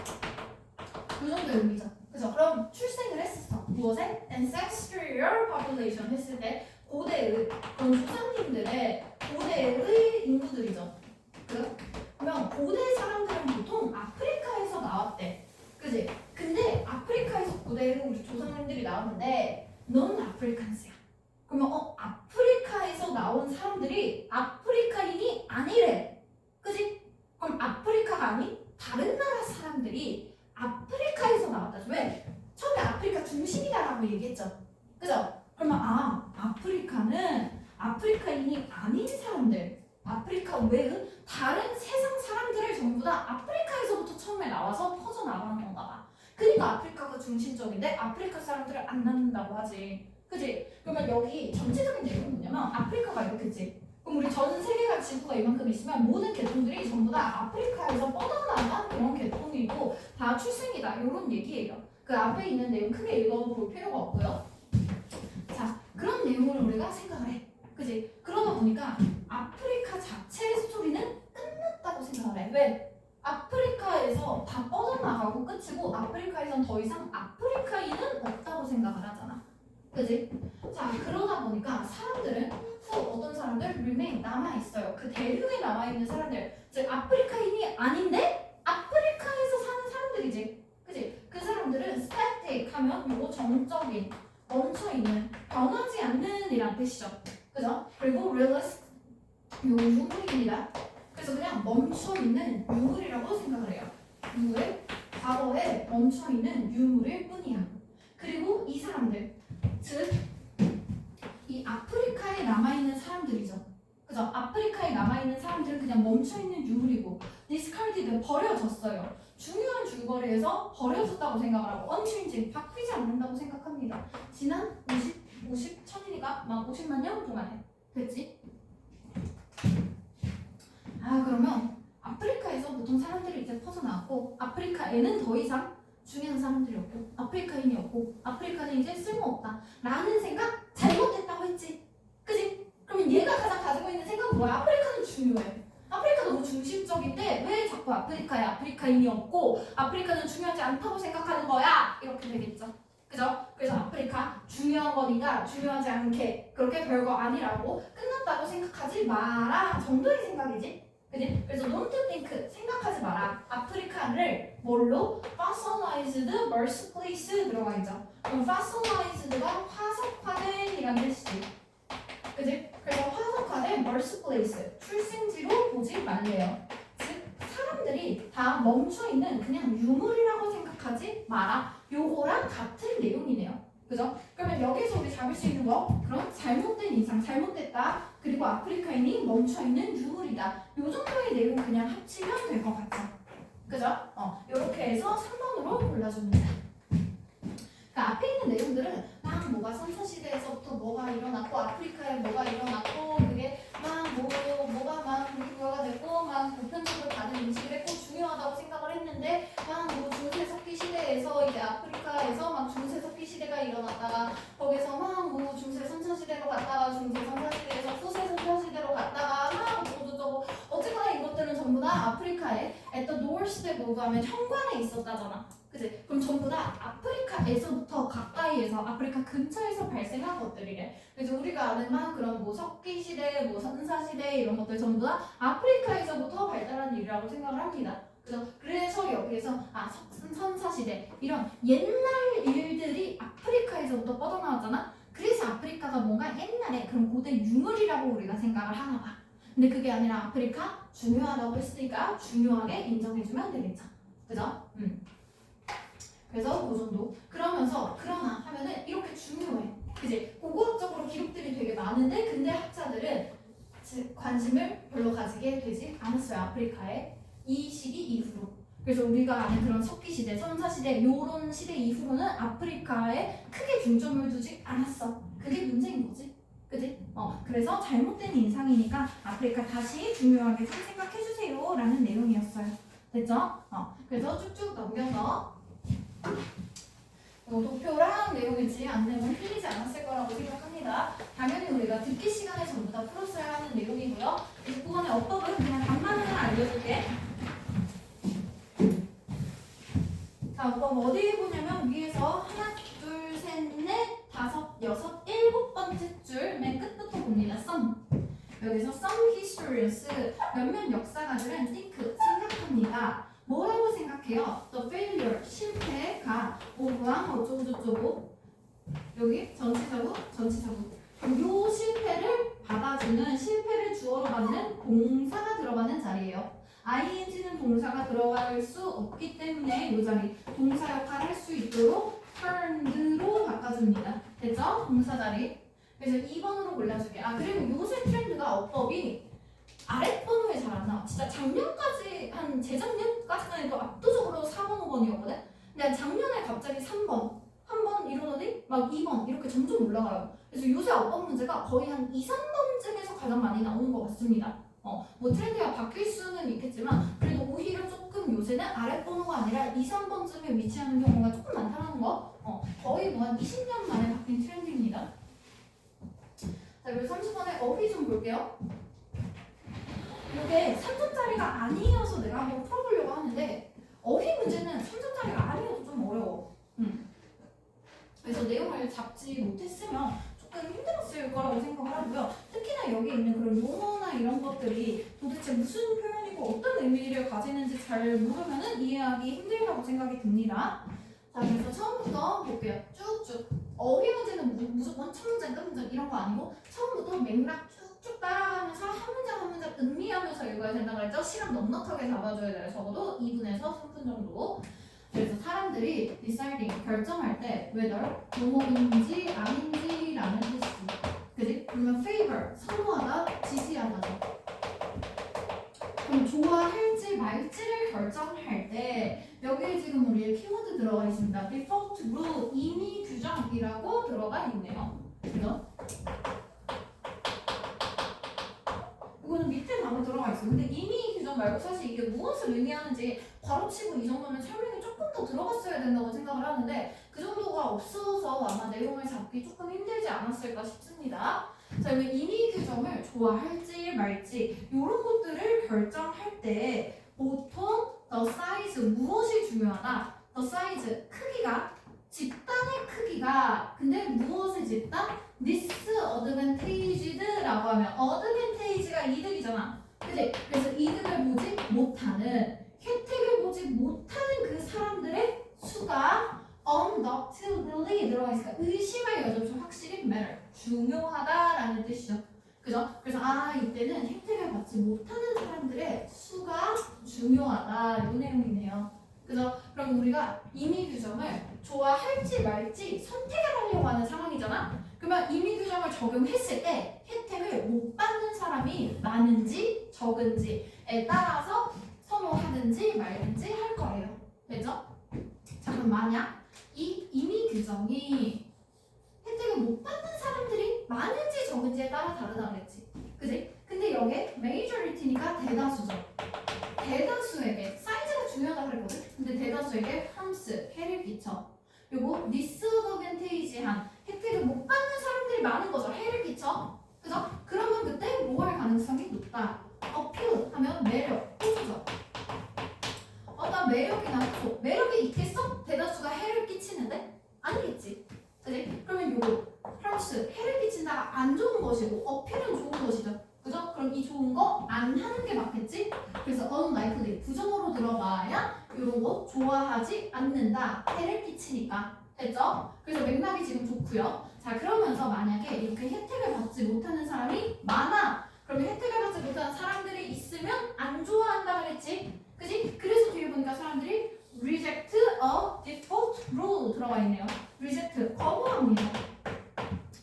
그 정도 의미죠. 그죠? 그럼 출생을 했었어. 무엇에? ancestral population 했을 때 고대의 그런 조상님들의 고대의 인구들이죠. 그러면 고대 사람들은 보통 아프리카에서 나왔대. 그지? 근데 아프리카에서 고대의 우리 조상님들이 나왔는데 넌 아프리칸스야. 그러면 아프리카에서 나온 사람들이 아프리카인이 아니래. 그지? 그럼 아프리카가 아닌 다른 나라 사람들이 아프리카에서 나왔다. 왜? 처음에 아프리카 중심이다라고 얘기했죠. 그죠? 그러면 아프리카는 아프리카인이 아닌 사람들, 아프리카 외의 다른 세상 사람들을 전부 다 아프리카에서부터 처음에 나와서 퍼져나가는 건가 봐. 그러니까 아프리카가 중심적인데 아프리카 사람들을 안 낳는다고 하지. 그지? 그러면 여기 전체적인 내용은 뭐냐면 아프리카가 이렇겠지. 그럼 우리 전 세계가 지구가 이만큼 있으면 모든 계통들이 전부 다 아프리카에서 뻗어나간 이런 계통이고 다 출생이다. 이런 얘기예요. 그 앞에 있는 내용 크게 읽어볼 필요가 없고요. 자, 그런 내용을 우리가 생각을 해. 그지? 그러다 보니까 아프리카 자체의 스토리는 끝났다고 생각을 해. 왜? 아프리카에서 다 뻗어나가고 끝이고 아프리카에선 더 이상 아프리카인은 없다고 생각을 하잖아. 그지? 자, 그러다 보니까 사람들은 어떤 사람들 remain 남아있어요. 그 대륙에 남아있는 사람들, 즉 아프리카인이 아닌데 아프리카에서 사는 사람들이지. 그지? 그 사람들은 static 하면 요거 정적인, 멈춰있는, 변하지 않는 이란 뜻이죠. 그죠? 그리고 realist, 요 유물입니다. 그래서 그냥 멈춰있는 유물이라고 생각을 해요. 유물, 과거에 멈춰있는 유물일 뿐이야. 그리고 이 사람들, 즉 이 아프리카에 남아있는 사람들이죠. 그죠? 아프리카에 남아있는 사람들은 그냥 멈춰있는 유물이고 discarded, 버려졌어요. 중요한 줄거리에서 버려졌다고 생각을 하고 unchanged, 바뀌지 않는다고 생각합니다. 지난 1000년이가 막 50만 년 동안에. 됐지? 그러면 아프리카에서 보통 사람들이 이제 퍼져나왔고 아프리카에는 더 이상 중요한 사람들이 없고 아프리카인이 없고 아프리카는 이제 쓸모없다 라는 생각 잘못됐다고 했지. 그지? 그러면 얘가 가장 가지고 있는 생각은 뭐야? 아프리카는 중요해. 아프리카 너무 중심적인데 왜 자꾸 아프리카에 아프리카인이 없고 아프리카는 중요하지 않다고 생각하는 거야? 이렇게 되겠죠. 그죠? 그래서 아프리카 중요한 거니까 중요하지 않게 그렇게 별거 아니라고 끝났다고 생각하지 마라 정도의 생각이지. 그지? 그래서 don't think, 생각하지 마라. 아프리카를 뭘로? fossilized birthplace 들어가 있죠. 그럼 fossilized가 화석화된 이란 뜻이지. 그지? 그래서 화석화된 birthplace, 출생지로 보지 말래요. 즉 사람들이 다 멈춰있는 그냥 유물이라고 생각하지 마라. 요거랑 같은 내용이네요. 그죠? 그러면 여기서 우리 잡을 수 있는 거 그럼 잘못된 인상, 잘못됐다. 그리고 아프리카인이 멈춰있는 유물이다. 요 정도의 내용 그냥 합치면 될 것 같죠? 그죠? 요렇게 해서 3번으로 골라줍니다. 그 앞에 있는 내용들은 막 뭐가 선사시대에서부터 뭐가 일어났고 아프리카에 뭐가 일어났고 그게 뭐가 부여가 됐고 막 보편적으로 다른 인식을 했고 중요하다고 생각을 했는데 뭐 중세석기 시대에서 이제 아프리카에서 막 중세석기 시대가 일어났다가 거기서 뭐 중세 선사시대로 갔다가 중세 선사시대에서 후세 선사시대로 갔다가 뭐저쩌고 어쨌거나 이것들은 전부 다 아프리카에 at the doorstep of 하면 현관에 있었다잖아. 그치? 그럼 전부 다 아프리카에서부터 가까이에서 아프리카 근처에서 발생한 것들이래. 그래서 우리가 아는 그런 석기 시대, 선사 시대 이런 것들 전부 다 아프리카에서부터 발달한 일이라고 생각을 합니다. 그래서 여기에서 선사 시대 이런 옛날 일들이 아프리카에서부터 뻗어나왔잖아. 그래서 아프리카가 뭔가 옛날에 그런 고대 유물이라고 우리가 생각을 하나 봐. 근데 그게 아니라 아프리카 중요하다고 했으니까 중요하게 인정해주면 되겠죠. 그죠? 그래서 그 정도. 그러면서 그러나 하면은 이렇게 중요해. 그지? 고고학적으로 기록들이 되게 많은데 근데 학자들은 관심을 별로 가지게 되지 않았어요. 아프리카의 이 시기 이후로. 그래서 우리가 아는 그런 석기시대, 선사시대 요런 시대 이후로는 아프리카에 크게 중점을 두지 않았어. 그게 문제인 거지. 그지? 그래서 잘못된 인상이니까 아프리카 다시 중요하게 좀 생각해주세요 라는 내용이었어요. 됐죠? 그래서 쭉쭉 넘겨서 도표랑 내용이지 안내문 틀리지 않았을 거라고 생각합니다. 당연히 우리가 듣기 시간에 전부 다 풀었어야 하는 내용이고요. 이 6번의 어법은 그냥 간만에 알려줄게. 자, 어법 어디 보냐면 위에서 하나, 둘, 셋, 넷, 다섯, 여섯, 일곱 번째 줄 맨 끝부터 봅니다. some. 여기서 some historians 몇몇 역사가들은 think 생각합니다. 뭐라고 생각해요? The failure 실패가 오브랑 어쩌고저쩌고 여기 전치사고 요 실패를 받아주는 실패를 주어로 받는 동사가 들어가는 자리예요. ing는 동사가 들어갈 수 없기 때문에 이 자리 동사 역할을 할 수 있도록 turned로 바꿔줍니다. 됐죠? 동사 자리. 그래서 2번으로 골라줄게. 아 그리고 요새 트렌드가 어법이 아랫번호에 잘 안 나와. 진짜 작년까지 한 재작년까지만 해도 압도적으로 4번, 5번이었거든. 근데 작년에 갑자기 3번, 한 번 이러더니 막 2번 이렇게 점점 올라가요. 그래서 요새 어법 문제가 거의 한 2, 3번쯤에서 가장 많이 나오는 것 같습니다. 뭐 트렌드가 바뀔 수는 있겠지만 그래도 오히려 조금 요새는 아랫번호가 아니라 2, 3번쯤에 위치하는 경우가 조금 많다는 거. 거의 뭐 한 20년 만에 바뀐 트렌드입니다. 자 그리고 30번에 어휘 좀 볼게요. 이게 3점짜리가 아니어서 내가 한번 풀어보려고 하는데 어휘 문제는 3점짜리가 아니어도 좀 어려워. 그래서 내용을 잡지 못했으면 조금 힘들었을 거라고 생각을 하고요. 특히나 여기 있는 그런 용어나 이런 것들이 도대체 무슨 표현이고 어떤 의미를 가지는지 잘 모르면 이해하기 힘들다고 생각이 듭니다. 자 그래서 처음부터 볼게요. 쭉쭉. 어휘 문제는 무조건 첫 문장, 끝 문장 이런 거 아니고 처음부터 맥락 쭉 따라가면서 한 문장 한 문장 음미하면서 읽어야 된다고 했죠? 시간 넉넉하게 잡아줘야 돼요. 적어도 2분에서 3분 정도. 그래서 사람들이 deciding 결정할 때 whether 뭐뭐인지 아닌지라는 뜻이지. 그지? 그러면 favor 선호하다, 지지하다죠. 그럼 좋아할지 말지를 결정할 때 여기에 지금 우리의 키워드 들어가 있습니다. default rule 임의 규정이라고 들어가 있네요. 그죠? 이거는 밑에 바로 들어가 있어요. 근데 임의 규정 말고 사실 이게 무엇을 의미하는지 바로치고 이 정도면 설명이 조금 더 들어갔어야 된다고 생각을 하는데 그 정도가 없어서 아마 내용을 잡기 조금 힘들지 않았을까 싶습니다. 자, 여기 임의 규정을 좋아할지 말지 이런 것들을 결정할 때 보통 the size 무엇이 중요하다? the size 크기가 집단의 크기가 근데 무엇의 집단? disadvantaged라고 하면 advantage가 이득이잖아. 그치? 그래서 이득을 보지 못하는 혜택을 보지 못하는 그 사람들의 수가 undoubtedly 들어가 있으니까 의심할 여지없이 확실히 matter 중요하다라는 뜻이죠. 그죠? 그래서 이때는 혜택을 받지 못하는 사람들의 수가 중요하다 이 내용이네요. 그죠? 그럼 우리가 임의 규정을 좋아할지 말지 선택을 하려고 하는 상황이잖아. 그러면 임의 규정을 적용했을 때 혜택을 못 받는 사람이 많은지 적은지에 따라서 선호하든지 말든지 할 거예요. 되죠? 자 그럼 만약 이 임의 규정이 혜택을 못 받는 사람들이 많은지 적은지에 따라 다르다 그랬지. 그지? 근데 여기에 majority니까 대다수죠. 대다수에게 사이즈가 중요하다 그랬거든. 근데 대다수에게 harms 해를 끼쳐. 요거 disadvantage한 혜택을 못 받는 사람들이 많은 거죠. 해를 끼쳐. 그죠? 그러면 그때 뭐 할 가능성이 높다. appeal 하면 매력, 호소죠. 나 매력이나 호소. 매력이 있겠어? 대다수가 해를 끼치는데? 아니겠지. 그지? 그러면 요거 harms 해를 끼친다가 안 좋은 것이고 appeal은 좋은 것이죠. 그죠? 그럼 이 좋은 거 안 하는 게 맞겠지? 그래서 unlikely 부정으로 들어가야 이런 거 좋아하지 않는다. 해를 끼치니까. 됐죠? 그래서 맥락이 지금 좋고요. 자 그러면서 만약에 이렇게 혜택을 받지 못하는 사람이 많아. 그러면 혜택을 받지 못하는 사람들이 있으면 안 좋아한다 그랬지? 그지? 그래서 뒤에 보니까 사람들이 reject a default rule 들어가 있네요. reject 거부합니다.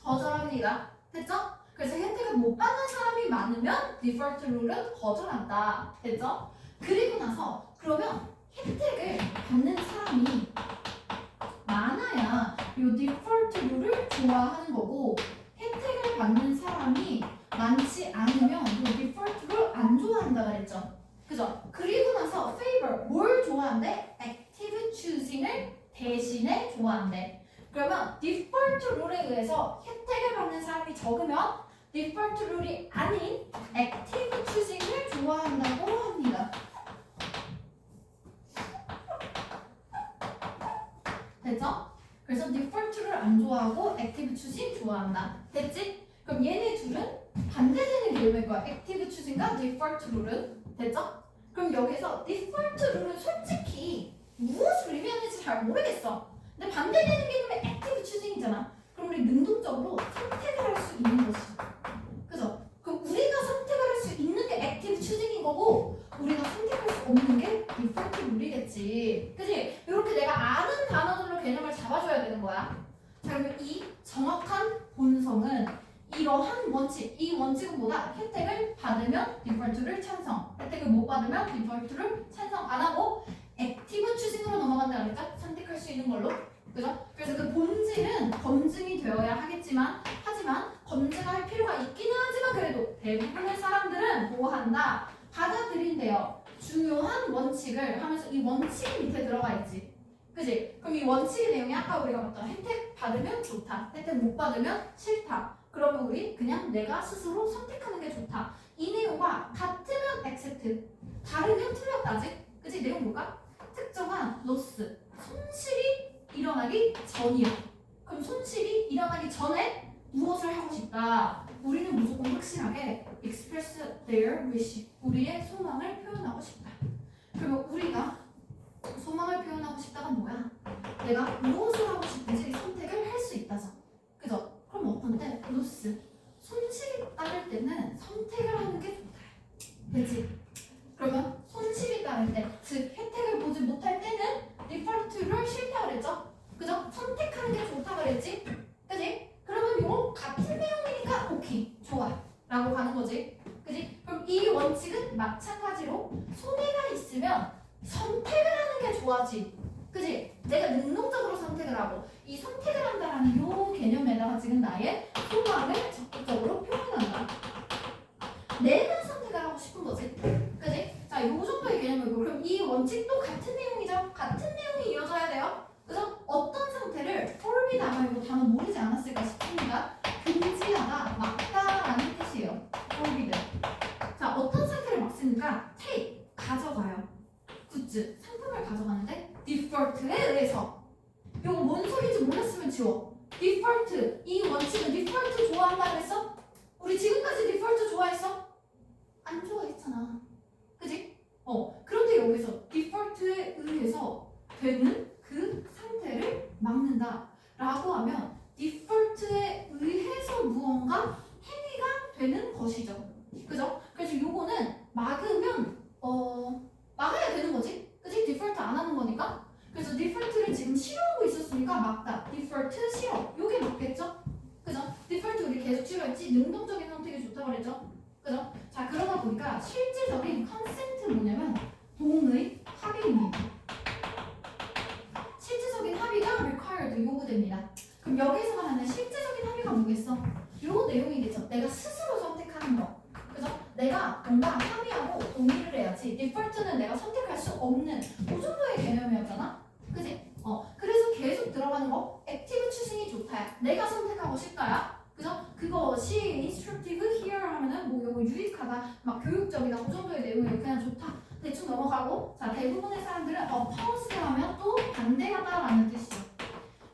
거절합니다. 됐죠? 그래서 혜택을 못 받는 사람이 많으면 default rule은 거절한다. 됐죠? 그리고 나서 그러면 혜택을 받는 사람이 많아야 이 default rule을 좋아하는 거고 혜택을 받는 사람이 많지 않으면 이 default rule 안 좋아한다 그랬죠. 그죠? 그리고 나서 favor 뭘 좋아한대? active choosing을 대신에 좋아한대. 그러면 디폴트 룰에 의해서 혜택을 받는 사람이 적으면 디폴트 룰이 아닌 액티브 추징을 좋아한다고 합니다. 됐죠? 그래서 디폴트를 안 좋아하고 액티브 추징 좋아한다. 됐지? 그럼 얘네 둘은 반대되는 개념일 거야. 액티브 추징과 디폴트 룰은. 됐죠? 그럼 여기서 디폴트 룰은 솔직히 무엇을 의미하는지 잘 모르겠어. 근데 반대되는 개념이 액티브 추징이잖아. 그럼 우리 능동적으로 선택을 할 수 있는 것이. 그죠? 그럼 우리가 선택을 할 수 있는 게 액티브 추징인 거고 우리가 선택할 수 없는 게 디폴트 룰이겠지. 그지? 이렇게 내가 아는 단어들로 개념을 잡아줘야 되는 거야. 자, 그러면 이 정확한 본성은 이러한 원칙, 이 원칙은 뭐다? 혜택을 받으면 디폴트를 찬성, 혜택을 못 받으면 디폴트를 찬성 안 하고 액티브 추징으로 넘어간다 그랬죠? 선택할 수 있는 걸로. 그죠? 그래서 그 본질은 검증이 되어야 하겠지만 하지만 검증할 필요가 있기는 하지만 그래도 대부분의 사람들은 보호한다. 받아들인대요. 중요한 원칙을 하면서 이 원칙이 밑에 들어가 있지. 그지? 그럼 이 원칙의 내용이 아까 우리가 봤던 혜택 받으면 좋다. 혜택 못 받으면 싫다. 그러면 우리 그냥 내가 스스로 선택하는 게 좋다. 이 내용과 같으면 accept, 다르면 틀렸다지. 그지? 내용 볼까? 특정한 loss, 손실이 일어나기 전이야. 그럼 손실이 일어나기 전에 무엇을 하고 싶다? 우리는 무조건 확실하게 express their wish, 우리의 소망을 표현하고 싶다. 그러면 우리가 소망을 표현하고 싶다가 뭐야? 내가 무엇을 하고 싶은지 선택을 할 수 있다죠. 그죠? 그럼 어떤 때 로스, 손실이 따를 때는 선택을 하는 게 좋다. 그치? 그러면 손실이 따를 때, 즉 혜택을 보지 못할 때는 디폴트를 싫다 그랬죠? 그죠? 선택하는 게 좋다 그랬지? 그지? 그러면 이거 같은 내용이니까 오케이, 좋아 라고 가는 거지. 그지? 그럼 이 원칙은 마찬가지로 손해가 있으면 선택을 하는 게 좋아지. 그지? 내가 능동적으로 선택을 하고 이 선택을 한다라는 요 개념에다가 지금 나의 소망을 적극적으로 표현한다. 내가 선택을 하고 싶은 거지. 그지? 자, 요 정도의 개념이고 그럼 이 원칙도 같은 내용이죠. 같은 내용이 이어져야 돼요. 그래서 어떤 상태를 forbid 아마 이거 단어 모르지 않았을까 싶습니다. 금지하다, 막다라는 뜻이에요. forbid. 자, 어떤 상태를 막습니까? take, 가져가요. 굿즈, 상품을 가져가는데 디폴트에 의해서. 이거 뭔 소리인지 몰랐으면 지워. 디폴트, 이 원칙은 디폴트 좋아한다 그랬어? 우리 지금까지 디폴트 좋아했어? 안 좋아했잖아. 그지? 그런데 여기서 디폴트에 의해서 되는 그 상태를 막는다 라고 하면 디폴트에 의해서 무언가 행위가 되는 것이죠. 그죠? 그래서 요거는 막으면 막아야 되는 거지. 그지? 디폴트 안 하는 거니까. 그래서 디폴트를 지금 싫어하고 있었으니까 막다. 디폴트 싫어. 요게 맞겠죠? 그죠? 디폴트 우리 계속 싫어했지. 능동적인 선택이 좋다고 그랬죠? 그죠? 자, 그러다 보니까 실질적인 컨센트는 뭐냐면 동의, 합의입니다. 실질적인 합의가 required, 요구됩니다. 그럼 여기서 말하는 실질적인 합의가 뭐겠어? 요 내용이겠죠. 내가 스스로 선택하는 거. 그죠? 내가 뭔가 합의하고 동의를 해야지. 디폴트는 내가 선택할 수 없는 그 정도의 개념이었잖아. 그지? 그래서 계속 들어가는 거 액티브 추징이 좋다야. 내가 선택하고 싶다야. 그죠? 그것이 instructive here 하면은 뭐 이거 유익하다, 막 교육적이다, 그 정도의 내용이 그냥 좋다. 대충 넘어가고. 자, 대부분의 사람들은 oppose 하면 또 반대하다라는 뜻이죠.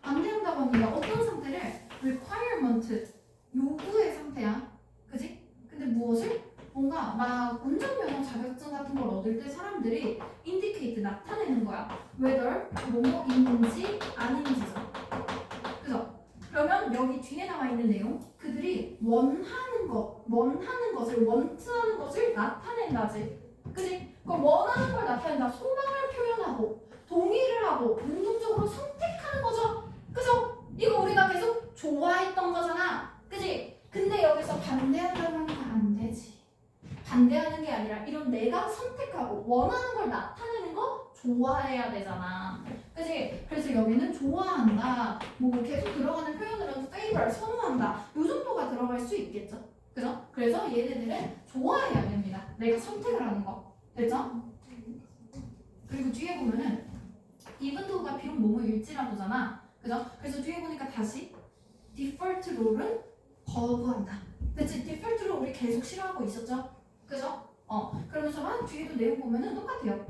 반대한다고 합니다. 어떤 상태를 requirement, 요구의 상태야. 그지? 근데 무엇을? 뭔가 막 운전면허 자격증 같은 걸 얻을 때 사람들이 indicate, 나타내는 거야. whether 뭐뭐 있는지 아닌지죠. 그죠? 그러면 여기 뒤에 나와 있는 내용, 그들이 원하는 것을, 원트하는 것을 나타낸다지. 그지? 그럼 원하는 걸 나타낸다. 소망을 표현하고 동의를 하고 능동적으로 선택하는 거죠. 그죠? 이거 우리가 계속 좋아했던 거잖아. 그지? 근데 여기서 반대한다고 하면 안 되지. 반대하는 게 아니라 이런 내가 선택하고 원하는 걸 나타내는 거 좋아해야 되잖아. 그지? 그래서 여기는 좋아한다, 뭐 계속 들어가는 표현으로는 favor, 선호한다, 요 정도가 들어갈 수 있겠죠. 그죠? 그래서 얘네들은 좋아해야 됩니다. 내가 선택을 하는 거. 됐죠? 그리고 뒤에 보면은 even though가 비록 뭐뭐일지라도잖아. 그죠? 그래서 뒤에 보니까 다시 디폴트 롤은 거부한다. 그치? 디폴트 롤 우리 계속 싫어하고 있었죠? 그죠? 그러면서 막 뒤에도 내용 보면은 똑같아요.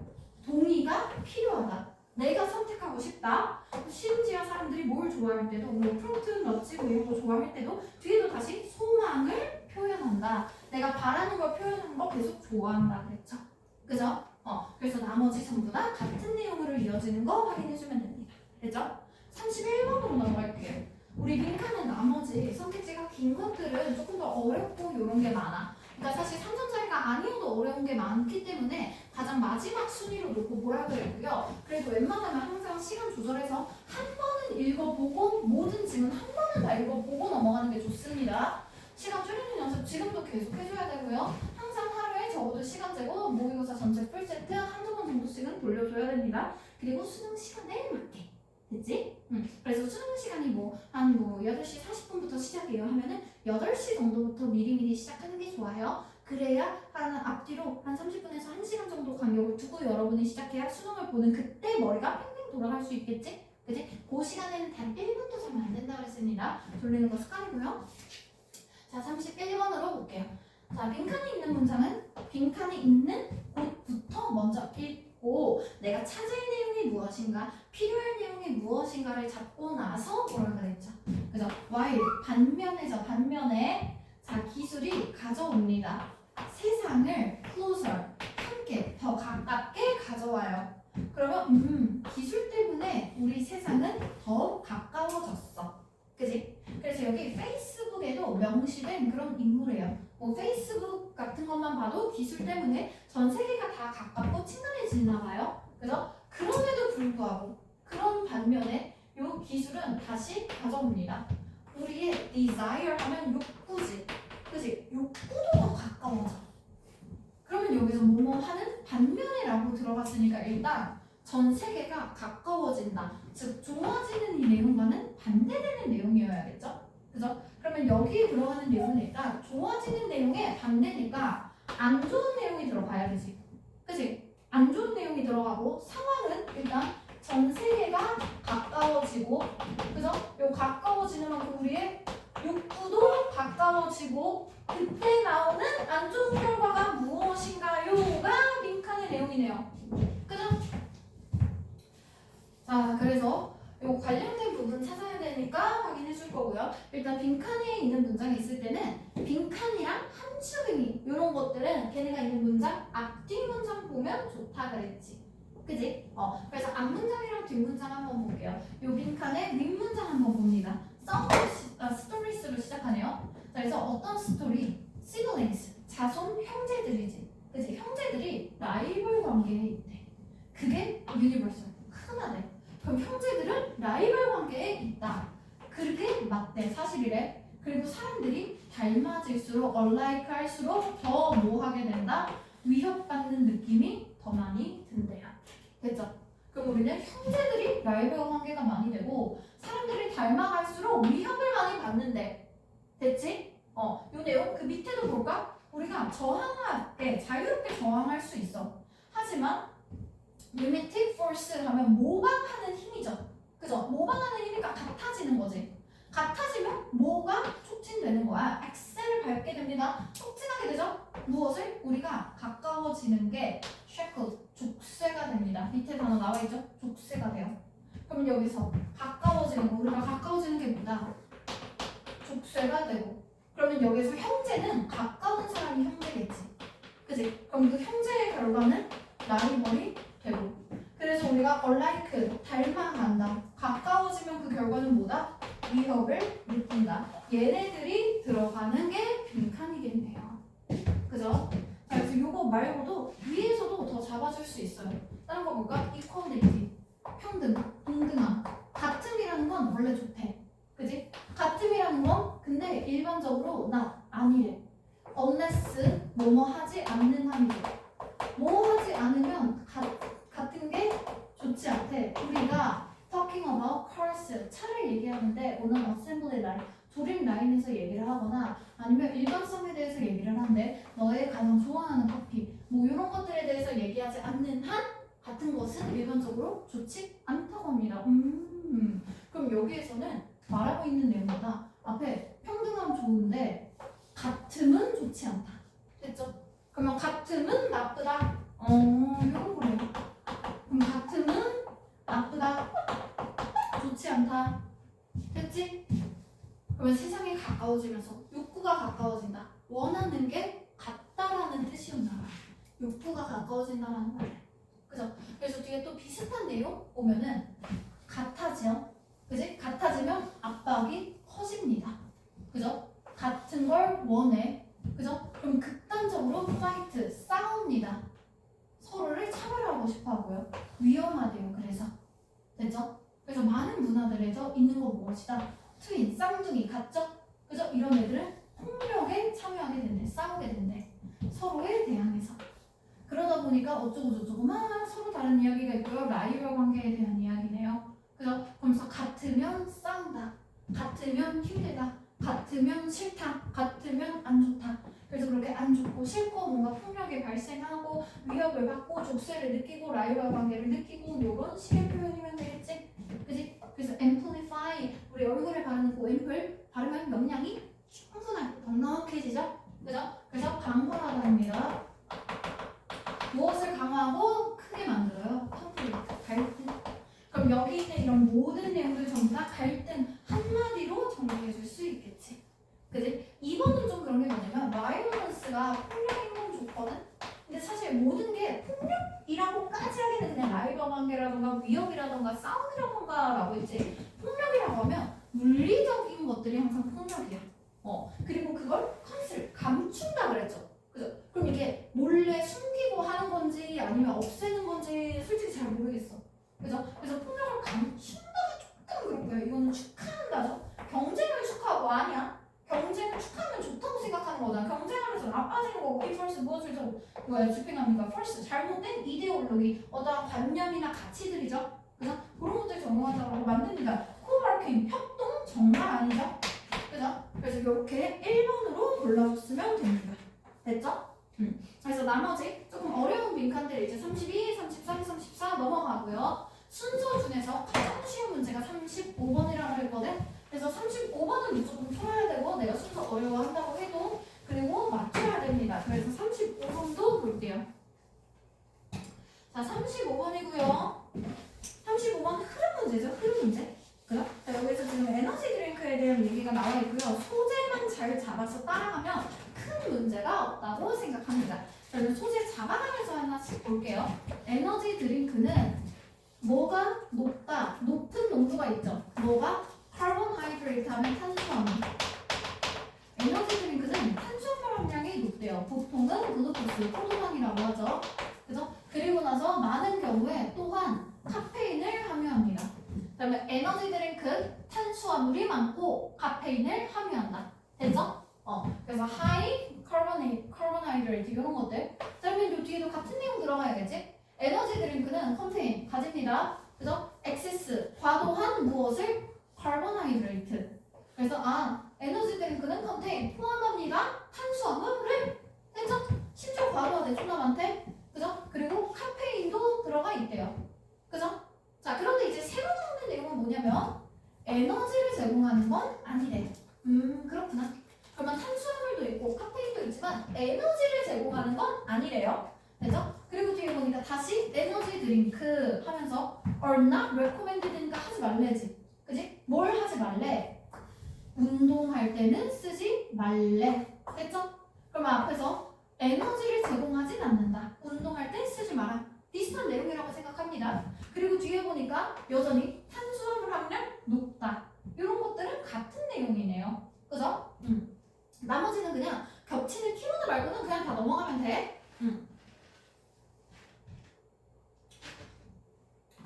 동의가 필요하다. 내가 선택하고 싶다. 심지어 사람들이 뭘 좋아할 때도 뭐 프론트 넛지 뭐 이런 거 좋아할 때도 뒤에도 다시 소망을 표현한다. 내가 바라는 걸 표현하는 거 계속 좋아한다 그랬죠. 그죠? 그래서 나머지 전부 다 같은 내용으로 이어지는 거 확인해주면 됩니다. 됐죠? 31번으로 넘어갈게요. 우리 빈칸은 나머지 선택지가 긴 것들은 조금 더 어렵고 이런 게 많아. 그러니까 사실 3점짜리가 아니어도 어려운 게 많기 때문에 가장 마지막 순위로 놓고 뭐라 그랬고요. 그래도 웬만하면 항상 시간 조절해서 한 번은 읽어보고 모든 질문 한 번은 다 읽어보고 넘어가는 게 좋습니다. 시간 줄이는 연습 지금도 계속 해줘야 되고요. 항상 하루에 적어도 시간 재고 모의고사 전체 풀세트 한두 번 정도씩은 돌려줘야 됩니다. 그리고 수능 시간에 맞게. 됐지? 그래서 수능 시간이 한 8시 40분부터 시작이에요 하면은 8시 정도부터 미리미리 시작하는 게 좋아요. 그래야 한 앞뒤로 한 30분에서 1시간 정도 간격을 두고 여러분이 시작해야 수능을 보는 그때 머리가 팽팽 돌아갈 수 있겠지? 그치? 그 시간에는 단 1분도 자면 안 된다고 했습니다. 돌리는 거 습관이고요. 자, 31번으로 볼게요. 자, 빈칸이 있는 문장은 빈칸이 있는 곳부터 먼저 읽고 내가 찾을 내용이 무엇인가, 필요할 내용이 무엇인가를 잡고 나서 뭐라 그랬죠? 그죠? while 반면에죠. 반면에 자, 기술이 가져옵니다. 세상을 closer 함께 더 가깝게 가져와요. 그러면 기술 때문에 우리 세상은 더 가까워졌어. 그지? 그래서 여기 페이스북에도 명시된 그런 인물이에요. 페이스북 같은 것만 봐도 기술 때문에 전 세계가 다 가깝고 친근해지나 봐요. 그래서 그럼에도 불구하고 그런 반면에 이 기술은 다시 가져옵니다. 우리의 desire 하면 욕구지. 그지? 욕구도 더 가까워져. 그러면 여기서 뭐뭐 하는 반면에라고 들어갔으니까 일단 전 세계가 가까워진다. 즉 좋아지는 이 내용과는 반대되는 내용이어야겠죠? 그죠? 그러면 여기에 들어가는 내용은 일단 좋아지는 내용에 반대니까 안 좋은 내용이 들어가야 되지. 그치? 안 좋은 내용이 들어가고 상황은 일단 전 세계가 가까워지고 그죠? 요 가까워지는 만큼 우리의 욕구도 가까워지고 그때 나오는 안 좋은 결과가 무엇인가요가 빈칸의 내용이네요. 그죠? 자, 그래서 요 관련된 부분 찾아야 되니까 확인해 줄 거고요. 일단 빈칸에 있는 문장이 있을 때는 빈칸이랑 함축 의미 이런 것들은 걔네가 있는 문장 앞뒤 문장 보면 좋다 그랬지. 그지? 그래서 앞문장이랑 뒷문장 한번 볼게요. 요 빈칸의 윗문장 한번 봅니다. 스토리스로 시작하네요. 자, 그래서 어떤 스토리? siblings, 자손 형제들이지. 그지? 형제들이 라이벌 관계에 있대. 그게 유니버설, 흔하대. 그럼 형제들은 라이벌 관계에 있다. 그렇게 맞대. 사실이래. 그리고 사람들이 닮아질수록 unlike 할수록 더 뭐 하게 된다? 위협받는 느낌이 더 많이 든대요. 됐죠? 그럼 우리는 형제들이 라이벌 관계가 많이 되고 사람들이 닮아갈수록 위협을 많이 받는데. 됐지? 요 내용 그 밑에도 볼까? 우리가 저항할 때 자유롭게 저항할 수 있어. 하지만 limited force 하면 모방하는 힘이죠. 그죠? 모방하는 힘이니까 같아지는 거지. 같아지면 뭐가 촉진되는 거야? 엑셀을 밟게 됩니다. 촉진하게 되죠? 무엇을? 우리가 가까워지는 게 shackled, 족쇄가 됩니다. 밑에 단어 나와 있죠? 족쇄가 돼요. 그럼 여기서 가까워지는 거, 우리가 가까워지는 게 뭐다? 족쇄가 되고. 그러면 여기서 형제는 가까운 사람이 형제겠지. 그지? 그럼 그 형제의 결과는 라이벌이 되고. 그래서 우리가 unlike, 닮아간다. 가까워지면 그 결과는 뭐다? 위협을 느낀다. 얘네들이 들어가는 게 빈칸이겠네요. 그죠? 자, 그래서 요거 말고도 위에서도 더 잡아줄 수 있어요. 다른 거 볼까? equality, 평등, 동등함. 같음이라는 건 원래 좋대. 그지? 같음이라는 건 근데 일반적으로 나 아니래. unless 뭐뭐 하지 않는 한이죠. 뭐 하지 않으면 같은 게 좋지 않대. 우리가 talking about cars, 차를 얘기하는데 오늘 assembly line, 조립 라인에서 얘기를 하거나 아니면 일관성에 대해서 얘기를 하는데 너의 가장 좋아하는 커피 뭐 이런 것들에 대해서 얘기하지 않는 한 같은 것은 일반적으로 좋지 않다고 합니다. 그럼 그럼 여기에서는 말하고 있는 내용보다 앞에 평등함 좋은데 같음은 좋지 않다. 됐죠? 그러면 같음은 나쁘다. 이런 거래요. 그럼 같음은 나쁘다. 좋지 않다. 됐지? 그러면 세상에 가까워지면서 욕구가 가까워진다. 원하는 게 같다라는 뜻이었나 봐요. 욕구가 가까워진다라는 말. 그죠? 그래서 뒤에 또 비슷한 내용 보면은 같아져. 그지? 같아지면 압박이 커집니다. 그죠? 같은 걸 원해. 그죠? 그럼 극단적으로 파이트, 싸웁니다. 서로를 차별하고 싶어 하고요. 위험하대요. 그래서. 됐죠? 그래서 많은 문화들에서 있는 거 무엇이다? 트윈, 쌍둥이, 같죠? 그죠? 이런 애들은 폭력에 참여하게 된대. 싸우게 된대. 서로에 대항해서. 그러다 보니까 어쩌고저쩌고 막 서로 다른 이야기가 있고요. 라이벌 관계에 대한 이야기네요. 그죠? 그러면서 같으면 싸운다. 같으면 힘들다. 같으면 싫다. 같으면 안 좋다. 그래서 그렇게 안 좋고 싫고 뭔가 폭력이 발생하고 위협을 받고 족쇄를 느끼고 라이벌 관계를 느끼고 이런 식의 표현이면 되겠지? 그지? 그래서 amplify 우리 얼굴에 바르는 그 앰플 바르면 명량이 충분하게 넉넉해지죠? 그죠? 그래서 강화하답니다. 무엇을 강화하고 크게 만들어요? 컨플릭트, 갈등. 그럼 여기 있는 이런 모든 내용들 전부 다 갈등 한마디로 정리해 줄 수 있겠지. 그지? 이거는 좀 그런 게 뭐냐면 바이올런스가 폭력인 건 좋거든? 근데 사실 모든 게 폭력이라고까지 하기는 그냥 라이벌 관계라던가 위협이라던가 싸움이라던가 라고 있지. 폭력이라고 하면 물리적인 것들이 항상 폭력이야. 그리고 그걸 감춘다 그랬죠. 그죠? 그럼 이게 몰래 숨기고 하는 건지 아니면 없애는 건지 솔직히 잘 모르겠어. 그죠? 그래서 폭력을 감춘다가 조금 그렇고요. 이거는 축하한다죠. 경쟁을 축하하고 아니야. 경쟁을 축하하면 좋다고 생각하는 거잖아. 경쟁하면서 나빠지는 거고 이 first 무엇을 집행합니까? first 잘못된 이데올로기, 어떠한 관념이나 가치들이죠. 그죠? 그런 것들 적용하자고 만듭니다. 코워킹, 협동 정말 아니죠. 그죠? 그래서 이렇게 1번으로 골라줬으면 됩니다. 됐죠? 그래서 나머지 조금 어려운 빈칸들 이제 32, 33, 34 넘어가고요. 순서 중에서 가장 쉬운 문제가 35번이라고 했거든. 그래서 35번은 무조건 풀어야 되고 내가 순서 어려워한다고 해도 그리고 맞춰야 됩니다. 그래서 35번도 볼게요. 자, 35번이고요. 35번 흐름 문제죠. 흐름 문제. 그죠? 자, 여기서 지금 에너지 드링크에 대한 얘기가 나와 있고요. 소재만 잘 잡아서 따라가면 큰 문제가 없다고 생각합니다. 자, 그럼 소재 잡아가면서 하나씩 볼게요. 에너지 드링크는 뭐가 높다? 높은 농도가 있죠. 뭐가? 카본하이드레이트 하면 탄수화물. 에너지 드링크는 탄수화물 함량이 높대요. 보통은 글루코스, 포도당이라고 하죠. 그죠? 그리고 나서 많은 경우에 또한 카페인을 함유합니다. 그다음에 에너지 드링크 탄수화물이 많고 카페인을 함유한다. 됐죠? 그래서 하이 카보하이드레이트 이런 것들. 그러면 요 뒤에도 같은 내용 들어가야겠지? 에너지 드링크는 컨테인 가집니다. 그죠? 엑세스 과도한 무엇을 카보하이드레이트. 그래서 에너지 드링크는 컨테인 포함합니다. 탄수화물을 됐죠? 심지어 과도하대 초남한테. 그죠? 그리고 카페인도 들어가 있대요. 그죠? 자, 그런데 이제 새로 나오는 내용은 뭐냐면 에너지를 제공하는 건 아니래. 그렇구나. 그러면 탄수화물도 있고 카페인도 있지만 에너지를 제공하는 건 아니래요. 되죠? 그리고 뒤에 보니까 다시 에너지 드링크 하면서 are not recommended니까 하지 말래지. 그지? 뭘 하지 말래? 운동할 때는 쓰지 말래. 됐죠? 그러면 앞에서 에너지를 제공하진 않는다. 운동할 때 쓰지 마라. 비슷한 내용이라고 생각합니다. 그리고 뒤에 보니까 여전히 탄수화물 함량 높다. 이런 것들은 같은 내용이네요. 그죠? 나머지는 그냥 겹치는 키워드 말고는 그냥 다 넘어가면 돼.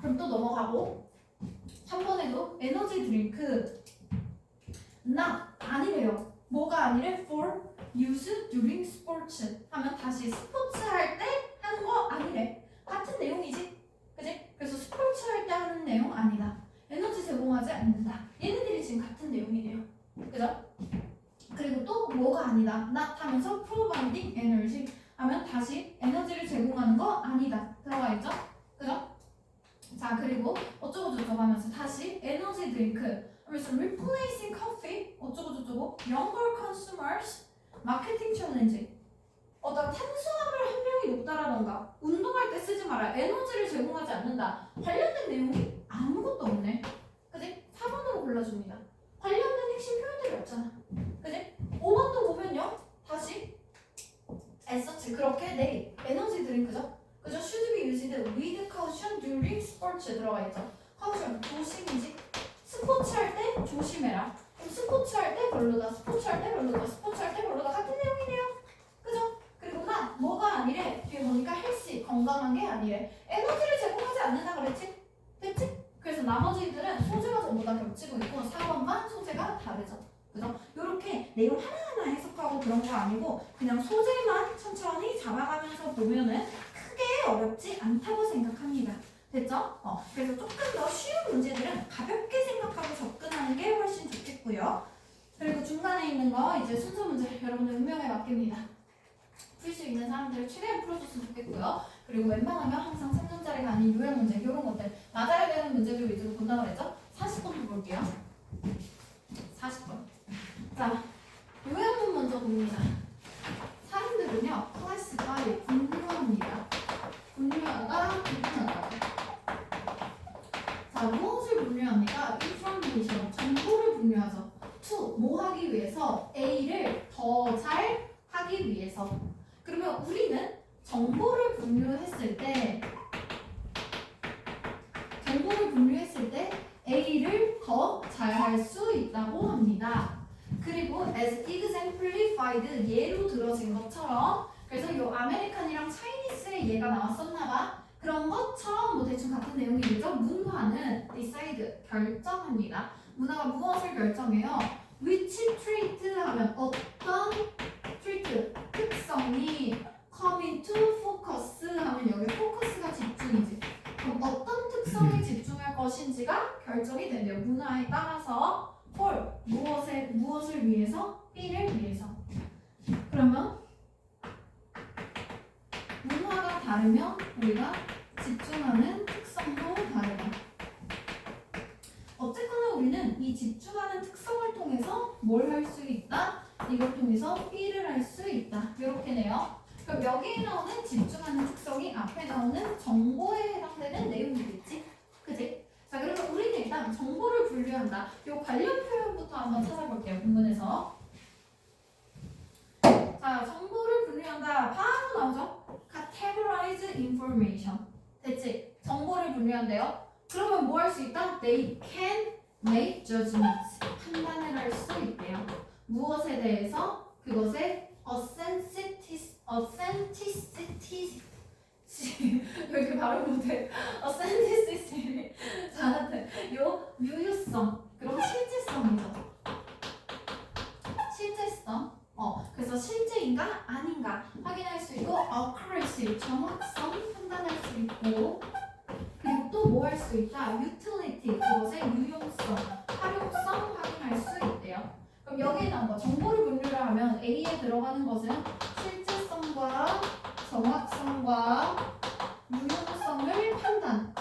그럼 또 넘어가고 3번에도 에너지 드링크 아니래요. 뭐가 아니래? For use during sports 하면 다시 스포츠 할 때 하는 거 아니래. 같은 내용이지. 그지? 그래서 스포츠 할 때 하는 내용 아니다. 에너지 제공하지 않는다. 얘네들이 지금 같은 내용이네요. 그죠? 그리고 또 뭐가 아니다. not 하면서 providing energy 하면 다시 에너지를 제공하는 거 아니다. 들어가 있죠? 그죠? 자, 그리고 어쩌고저쩌고 하면서 다시 에너지 에너지 드링크. 그래서 replacing coffee 어쩌고저쩌고 younger consumers 마케팅 챌린지. 어떤 탄수화물 함량이 높다라던가 운동할 때 쓰지 마라 에너지를 제공하지 않는다 관련된 내용이 아무것도 없네. 그지? 4번으로 골라줍니다. 관련된 핵심 표현들이 없잖아. 그지? 5번도 보면요 다시 as 그렇게 네 에너지 드링크죠. 그죠? should be used with caution during sports에 들어가 있죠. caution 조심이지. 스포츠 할 때 조심해라. 그럼 스포츠 할 때 별로다. 스포츠 할 때 별로다. 스포츠 할 때 별로다. 같은 내용이네요. 그죠? 그리고 나 뭐가 아니래. 뒤에 보니까 헬시 건강한 게 아니래. 에너지를 제공하지 않는다 그랬지? 됐지? 그래서 나머지들은 소재가 전부 다 겹치고 있고 4번만 소재가 다르죠. 그죠? 요렇게 내용 하나하나 해석하고 그런 거 아니고 그냥 소재만 천천히 잡아가면서 보면은 크게 어렵지 않다고 생각합니다. 됐죠? 그래서 조금 더 쉬운 문제들은 가볍게 생각하고 접근하는 게 훨씬 좋겠고요. 그리고 중간에 있는 거 이제 순서 문제 여러분들 운명에 맡깁니다. 풀 수 있는 사람들 최대한 풀어줬으면 좋겠고요. 그리고 웬만하면 항상 3년짜리가 아닌 유형 문제 이런 것들 맞아야 되는 문제들 위주로 본다고 그랬죠? 40번 볼게요. 40번. 자, 요양문 먼저 봅니다. 사람들은요, 클래스가 분류합니다. 분류하다, 분류하다. 자, 무엇을 분류합니까? information, 정보를 분류하죠. to, 뭐 하기 위해서? A를 더 잘 하기 위해서. 그러면 우리는 정보를 분류했을 때 A를 더 잘 할 수 있다고 합니다. 그리고 as exemplified 예로 들어진 것처럼 그래서 요 아메리칸이랑 차이니스의 예가 나왔었나봐. 그런 것처럼 뭐 대충 같은 내용이겠죠. 문화는 decide 결정합니다. 문화가 무엇을 결정해요? which trait 하면 어떤 trait 특성이 come into focus 하면 여기 focus가 집중이지. 그럼 어떤 특성에 집중할 것인지가 결정이 된대요. 문화에 따라서 for 무엇을 위해서? B를 위해서. 그러면 문화가 다르면 우리가 집중하는 특성도 다르다. 어쨌거나 우리는 이 집중하는 특성을 통해서 뭘 할 수 있다? 이걸 통해서 B를 할 수 있다. 이렇게네요. 그럼 여기에 나오는 집중하는 특성이 앞에 나오는 정보에 해당되는 내용이겠지? 그지? 자, 그러면 우리는 일단 정보를 분류한다. 이 관련 표현부터 한번 찾아볼게요. 본문에서. 자, 정보를 분류한다. 바로 나오죠? categorize information. 됐지? 정보를 분류한대요. 그러면 뭐 할 수 있다? They can make judgments. 판단을 할 수 있대요. 무엇에 대해서? 그것의 authenticity 왜 이렇게 발음 못해? authenticity 잘한테. 요 유효성 그리고 실제성이죠. 실제성. 그래서 실제인가 아닌가 확인할 수 있고 accuracy 정확성 판단할 수 있고 그리고 또 뭐 할 수 있다? utility 그것의 유용성 활용성 확인할 수 있대요. 그럼 여기에 나온 거 정보를 분류를 하면 A에 들어가는 것은 실제성과 정확성과 유용성을 판단.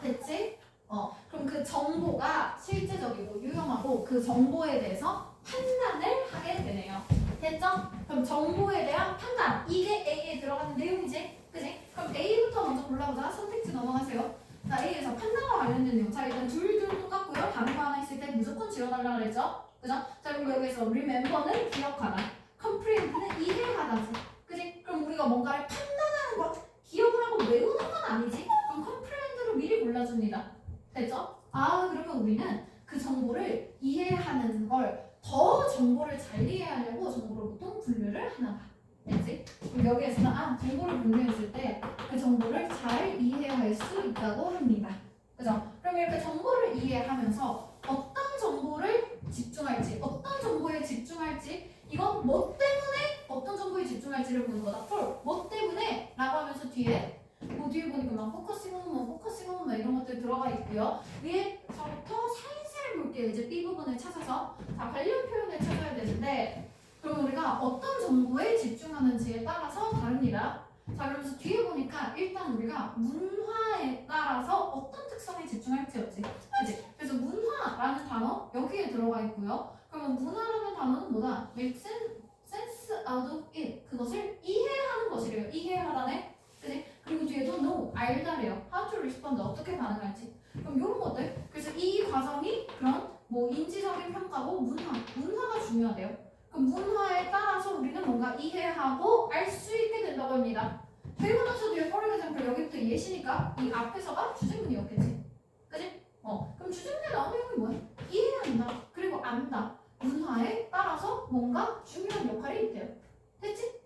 됐지? 그럼 그 정보가 실제적이고 유용하고 그 정보에 대해서 판단을 하게 되네요. 됐죠? 그럼 정보에 대한 판단 이게 A에 들어가는 내용이지? 그지? 그럼 A부터 먼저 골라보자. 선택지 넘어가세요. 자, A에서 판단과 관련된 내용. 자, 일단 둘 똑같고요. 다른 거 하나 있을 때 무조건 지워달라 그랬죠? 그죠? 자, 그리고 여기서 remember는 기억하다. comprehend는 이해하다지. 그지? 그럼 우리가 뭔가를 판단하는 것, 기억을 하고 외우는 건 아니지? 그럼 comprehend를 미리 골라줍니다. 됐죠? 그러면 우리는 그 정보를 이해하는 걸 더 정보를 잘 이해하려고 정보를 보통 분류를 하나 봐. 됐지? 그럼 여기에서는 정보를 분류했을 때 그 정보를 잘 이해할 수 있다고 합니다. 그죠? 그럼 이렇게 정보를 이해하면서 어떤 정보를 집중할지, 어떤 정보에 집중할지, 이건 뭐 때문에 어떤 정보에 집중할지를 보는 거다. 뭐 때문에? 라고 하면서 뒤에 보니까 막 포커싱 홈 이런 것들 들어가 있고요. 위에서부터 살살 볼게요. 이제 B 부분을 찾아서 자, 관련 표현을 찾아야 되는데 그럼 우리가 어떤 정보에 집중하는지에 따라서 다릅니다. 자, 그러면서 뒤에 보니까 일단 우리가 문화에 따라서 어떤 특성에 집중할지였지. 들어가 있고요. 그러면 문화라는 단어는 뭐다? make sense out of it. 그것을 이해하는 것이래요. 이해하라네. 그지? 그리고 뒤에도 know, 알다래요. how to respond, 어떻게 반응할지. 그럼 이런 것들. 그래서 이 과정이 그런 뭐 인지적인 평가고 문화가 중요하대요. 그럼 문화에 따라서 우리는 뭔가 이해하고 알 수 있게 된다고 합니다. 그리고 나서 뒤에 for example 여기부터 예시니까 이 앞에서가 주제문이었겠지. 그지? 그럼 주제문에 나오는 내용이 뭐야? 이해한다. 그리고 안다. 문화에 따라서 뭔가 중요한 역할이 있대요. 됐지?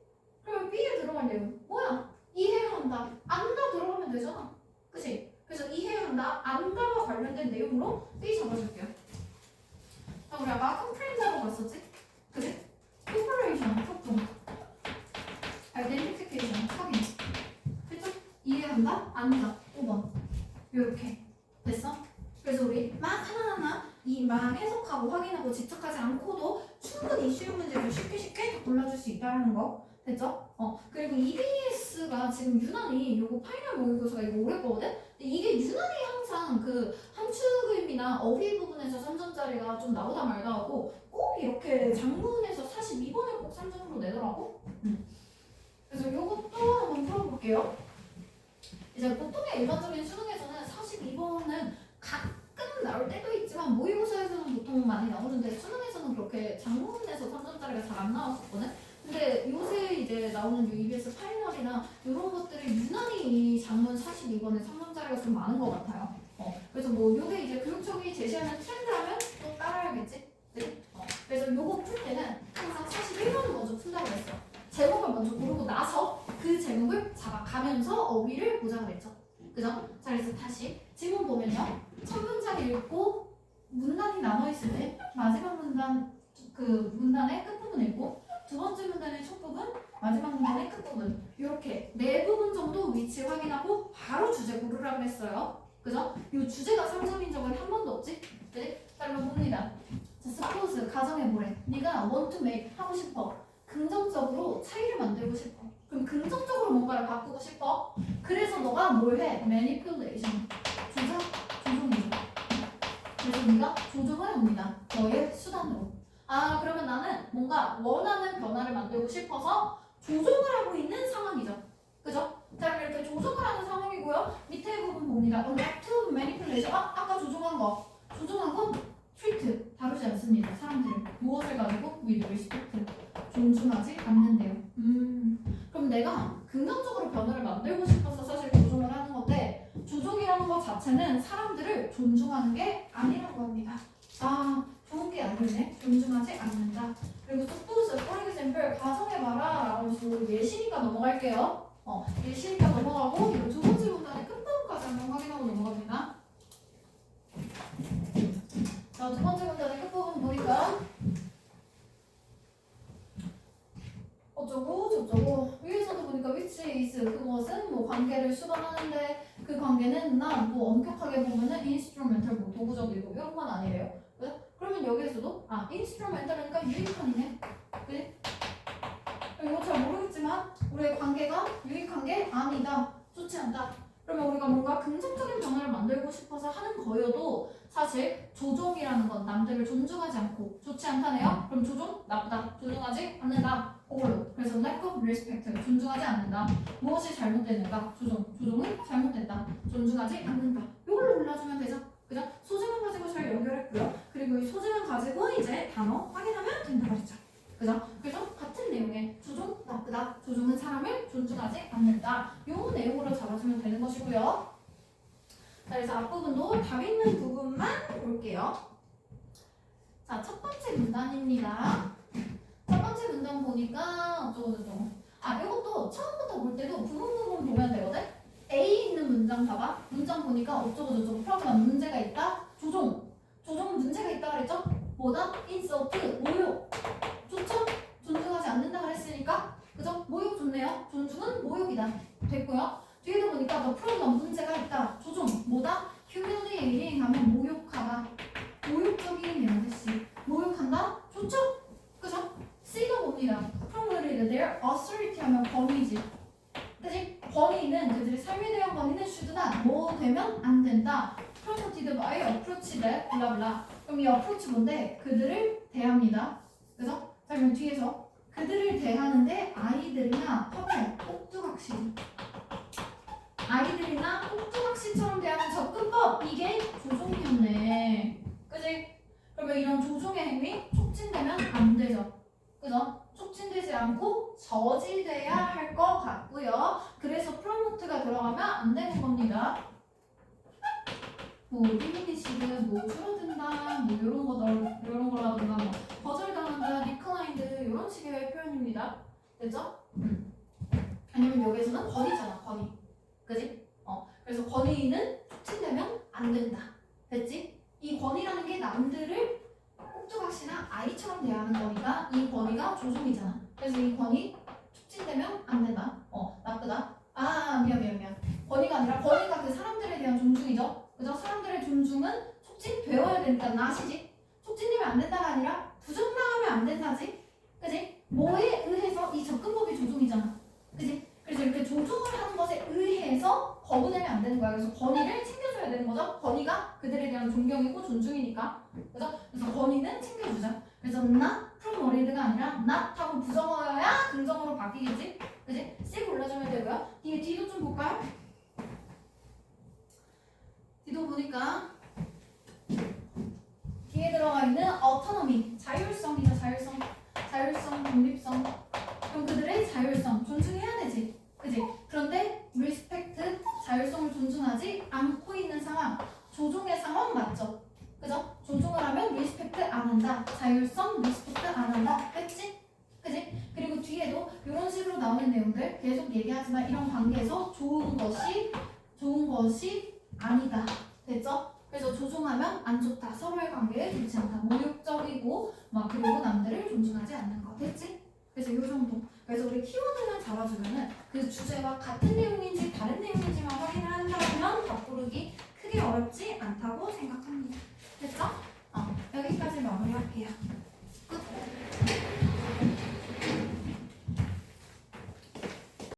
그러면 B에 들어갈 내용 뭐야? 이해한다. 안다 들어가면 되잖아. 그치? 그래서 이해한다, 안다와 관련된 내용으로 B 잡아줄게요. 자, 우리 아까 컴프레인드라고 봤었지? 그치? 인포레이션, 소통. 아이덴티피케이션, 확인. 그쵸? 이해한다, 안다. 5번. 요렇게. 됐어? 그래서 우리 막 하나하나 이 막 해석하고 확인하고 집착하지 않고도 충분히 쉬운 문제를 쉽게 골라줄 수 있다는 거. 됐죠? 그리고 EBS가 지금 유난히 요거 파이널 모의고사가 이거 올해 거거든? 근데 이게 유난히 항상 그 함축음이나 어휘 부분에서 3점짜리가 좀 나오다 말다 하고 꼭 이렇게 장문에서 42번을 꼭 3점으로 내더라고. 그래서 요것도 한번 풀어볼게요. 이제 보통의 일반적인 수능에서는 42번은 가끔 나올 때도 있지만 모의고사에서는 보통 많이 나오는데 수능에서는 그렇게 장문에서 3점짜리가 잘 안 나왔었거든? 근데 요새 이제 나오는 EBS 파이널이나 이런 것들이 유난히 이 장문 42번에 3점짜리가 좀 많은 것 같아요. 그래서 뭐 요게 이제 교육청이 제시하는 트렌드라면 또 따라야겠지? 네? 그래서 요거 풀 때는 항상 41번을 먼저 푼다고 했어. 제목을 먼저 고르고 나서 그 제목을 잡아가면서 어휘를 보자고 했죠. 그죠? 자, 그래서 다시 지문 보면요. 첫 문장 읽고 문단이 남아있을 때 마지막 문단 그 문단의 끝부분 읽고 두 번째 문단의 첫 부분, 마지막 문단의 끝부분 이렇게 네 부분 정도 위치 확인하고 바로 주제 고르라 그랬어요. 그죠? 이 주제가 3점인 적은 한 번도 없지? 네? 자, 그럼 봅니다. 자, suppose 가정해보래. 네가 want to make 하고 싶어. 긍정적으로 차이를 만들고 싶어. 그럼 긍정적으로 뭔가를 바꾸고 싶어. 그래서 너가 뭘 해? manipulation. 조종이죠. 그래서 네가 조종을 합니다. 너의 수단으로. 아, 그러면 나는 뭔가 원하는 변화를 만들고 싶어서 조종을 하고 있는 상황이죠. 그죠? 자, 그럼 이렇게 조종을 하는 상황이고요. 밑에 부분 봅니다. active manipulation. 아까 조종한 거. 조종한 건 treat. 다루지 않습니다. 사람들을. 무엇을 가지고? with respect. 존중하지 않는데요. 그럼 내가 긍정적으로 변화를 만들고 싶어서 사실 조종을 하는 건데 조종이라는 것 자체는 사람들을 존중하는 게 아니라고 합니다. 아, 좋은 게 아니네. 존중하지 않는다. 그리고 suppose, for example, 가정해봐라 라고 식으로 예시니까 넘어갈게요. 예시니까 넘어가고 이 두 번째 문단의 끝부분까지 한번 확인하고 넘어갑니다. 자, 두 번째 문단의 끝부분 보니까 어쩌고 저쩌고 위에서도 보니까 which is 그것은 뭐 관계를 수반하는데 그 관계는 난 뭐 엄격하게 보면은 instrumental 뭐 도구적이고 이런 건 아니래요. 그래? 그러면 여기에서도 instrumental이니까 유익한이네. 그래? 이거 잘 모르겠지만 우리의 관계가 유익한 게 아니다. 좋지 않다. 그러면 우리가 뭔가 긍정적인 변화를 만들고 싶어서 하는 거여도 사실 조종이라는 건 남들을 존중하지 않고 좋지 않다네요. 그럼 조종 나쁘다. 존중하지 않는다. 그걸로. 그래서 lack of respect. 존중하지 않는다. 무엇이 잘못되는가? 조종은 잘못된다. 존중하지 않는다. 이걸로 골라주면 되죠. 그죠? 소재만 가지고 잘 연결했고요. 그리고 이 소재만 가지고 이제 단어 확인하면 된다 말이죠. 그죠? 그래서 같은 내용의 조종 나쁘다. 조종은 사람을 존중하지 않는다. 이 내용으로 잡아주면 되는 것이고요. 자, 그래서 앞부분도 답 있는 부분만 볼게요. 자, 첫 번째 문단입니다. 첫 번째 문단 보니까 어쩌고저쩌고. 이것도 처음부터 볼 때도 부분 보면 되거든? A 있는 문장 봐봐. 문장 보니까 어쩌고저쩌고 프로그램 문제가 있다. 조종 문제가 있다 그랬죠? 뭐다? insult, 모욕. 좋죠? 존중하지 않는다 그랬으니까 그죠? 모욕 좋네요. 존중은 모욕이다. 됐고요. 뒤에도 보니까 너 프로그램 문제가 있다. 조종 뭐다? humiliating 하면 모욕하다. 모욕적인 아저씨. 모욕한다? 좋죠? 그죠? C도 봅니다. 프로그램이 their authority 하면 권위지. 그치? 권위는 그들의 삶에 대한 권위는 should나 뭐 되면 안 된다. promoted by approach that 블라블라. 그럼 이 어프로치 뭔데? 그들을 대합니다. 그래서 자 그럼 뒤에서 그들을 대하는데 아이들이나 퍼펙, 꼭두각시 아이들이나 꼭두각시처럼 대하는 접근법 이게 조종이었네. 그지? 그러면 이런 조종의 행위 촉진되면 안 되죠. 그죠? 촉진되지 않고 저지돼야 할 것 같고요. 그래서 프로모트가 들어가면 안 되는 겁니다. 뭐 디미니시드, 뭐 줄어든다, 뭐 이런 거라든가 뭐 거절당한다, 디클라인드 이런 식의 표현입니다. 됐죠? 아니면 여기서는 권위잖아, 권위. 그지? 그래서 권위는 촉진되면 안 된다. 됐지? 이 권위라는 게 남들을 꼭두각시나 아이처럼 대하는 거니까 이 권위가 조종이잖아. 그래서 이 권위 촉진되면 안 된다. 나쁘다. 아, 미안. 권위가 아니라 권위가 그 사람들에 대한 존중이죠. 그죠? 사람들의 존중은 촉진되어야 되니까 나시지. 촉진되면 안 된다가 아니라 부정당하면 안 된다지. 그지? 뭐에 의해서 이 접근법이 조종이잖아. 그지? 그래서 이렇게 조종을 하는 것에 의해서 거부되면 안 되는 거야. 그래서 권위를 챙겨줘야 되는 거죠. 권위가 그들에 대한 존경이고 존중이니까. 그죠? 그래서 권위는 챙겨주자. 그래서 not from worried가 아니라 not 하고 부정어야 긍정어로 바뀌겠지? 그지? C 골라주면 되고요. 뒤에 D도 좀 볼까요? D도 보니까 뒤에 들어가 있는 autonomy, 자율성이죠. 자율성, 독립성. 그럼 그들의 자율성 존중해야 되지. 그지? 그런데 respect, 자율성을 존중하지 않고 있는 상황, 조종의 상황 맞죠? 그죠? 조종을 하면 respect 안 한다. 자율성, respect 안 한다. 했지? 그지? 그리고 뒤에도 이런 식으로 나오는 내용들 계속 얘기하지만 이런 관계에서 좋은 것이 아니다. 됐죠? 그래서 조종하면 안 좋다. 서로의 관계에 좋지 않다. 모욕적이고 그리고 남들을 존중하지 않는 것. 됐지? 그래서 이 정도. 그래서 우리 키워드만 잡아주면은 그 주제와 같은 내용인지 다른 내용인지만 확인을 한다면 답 고르기 크게 어렵지 않다고 생각합니다.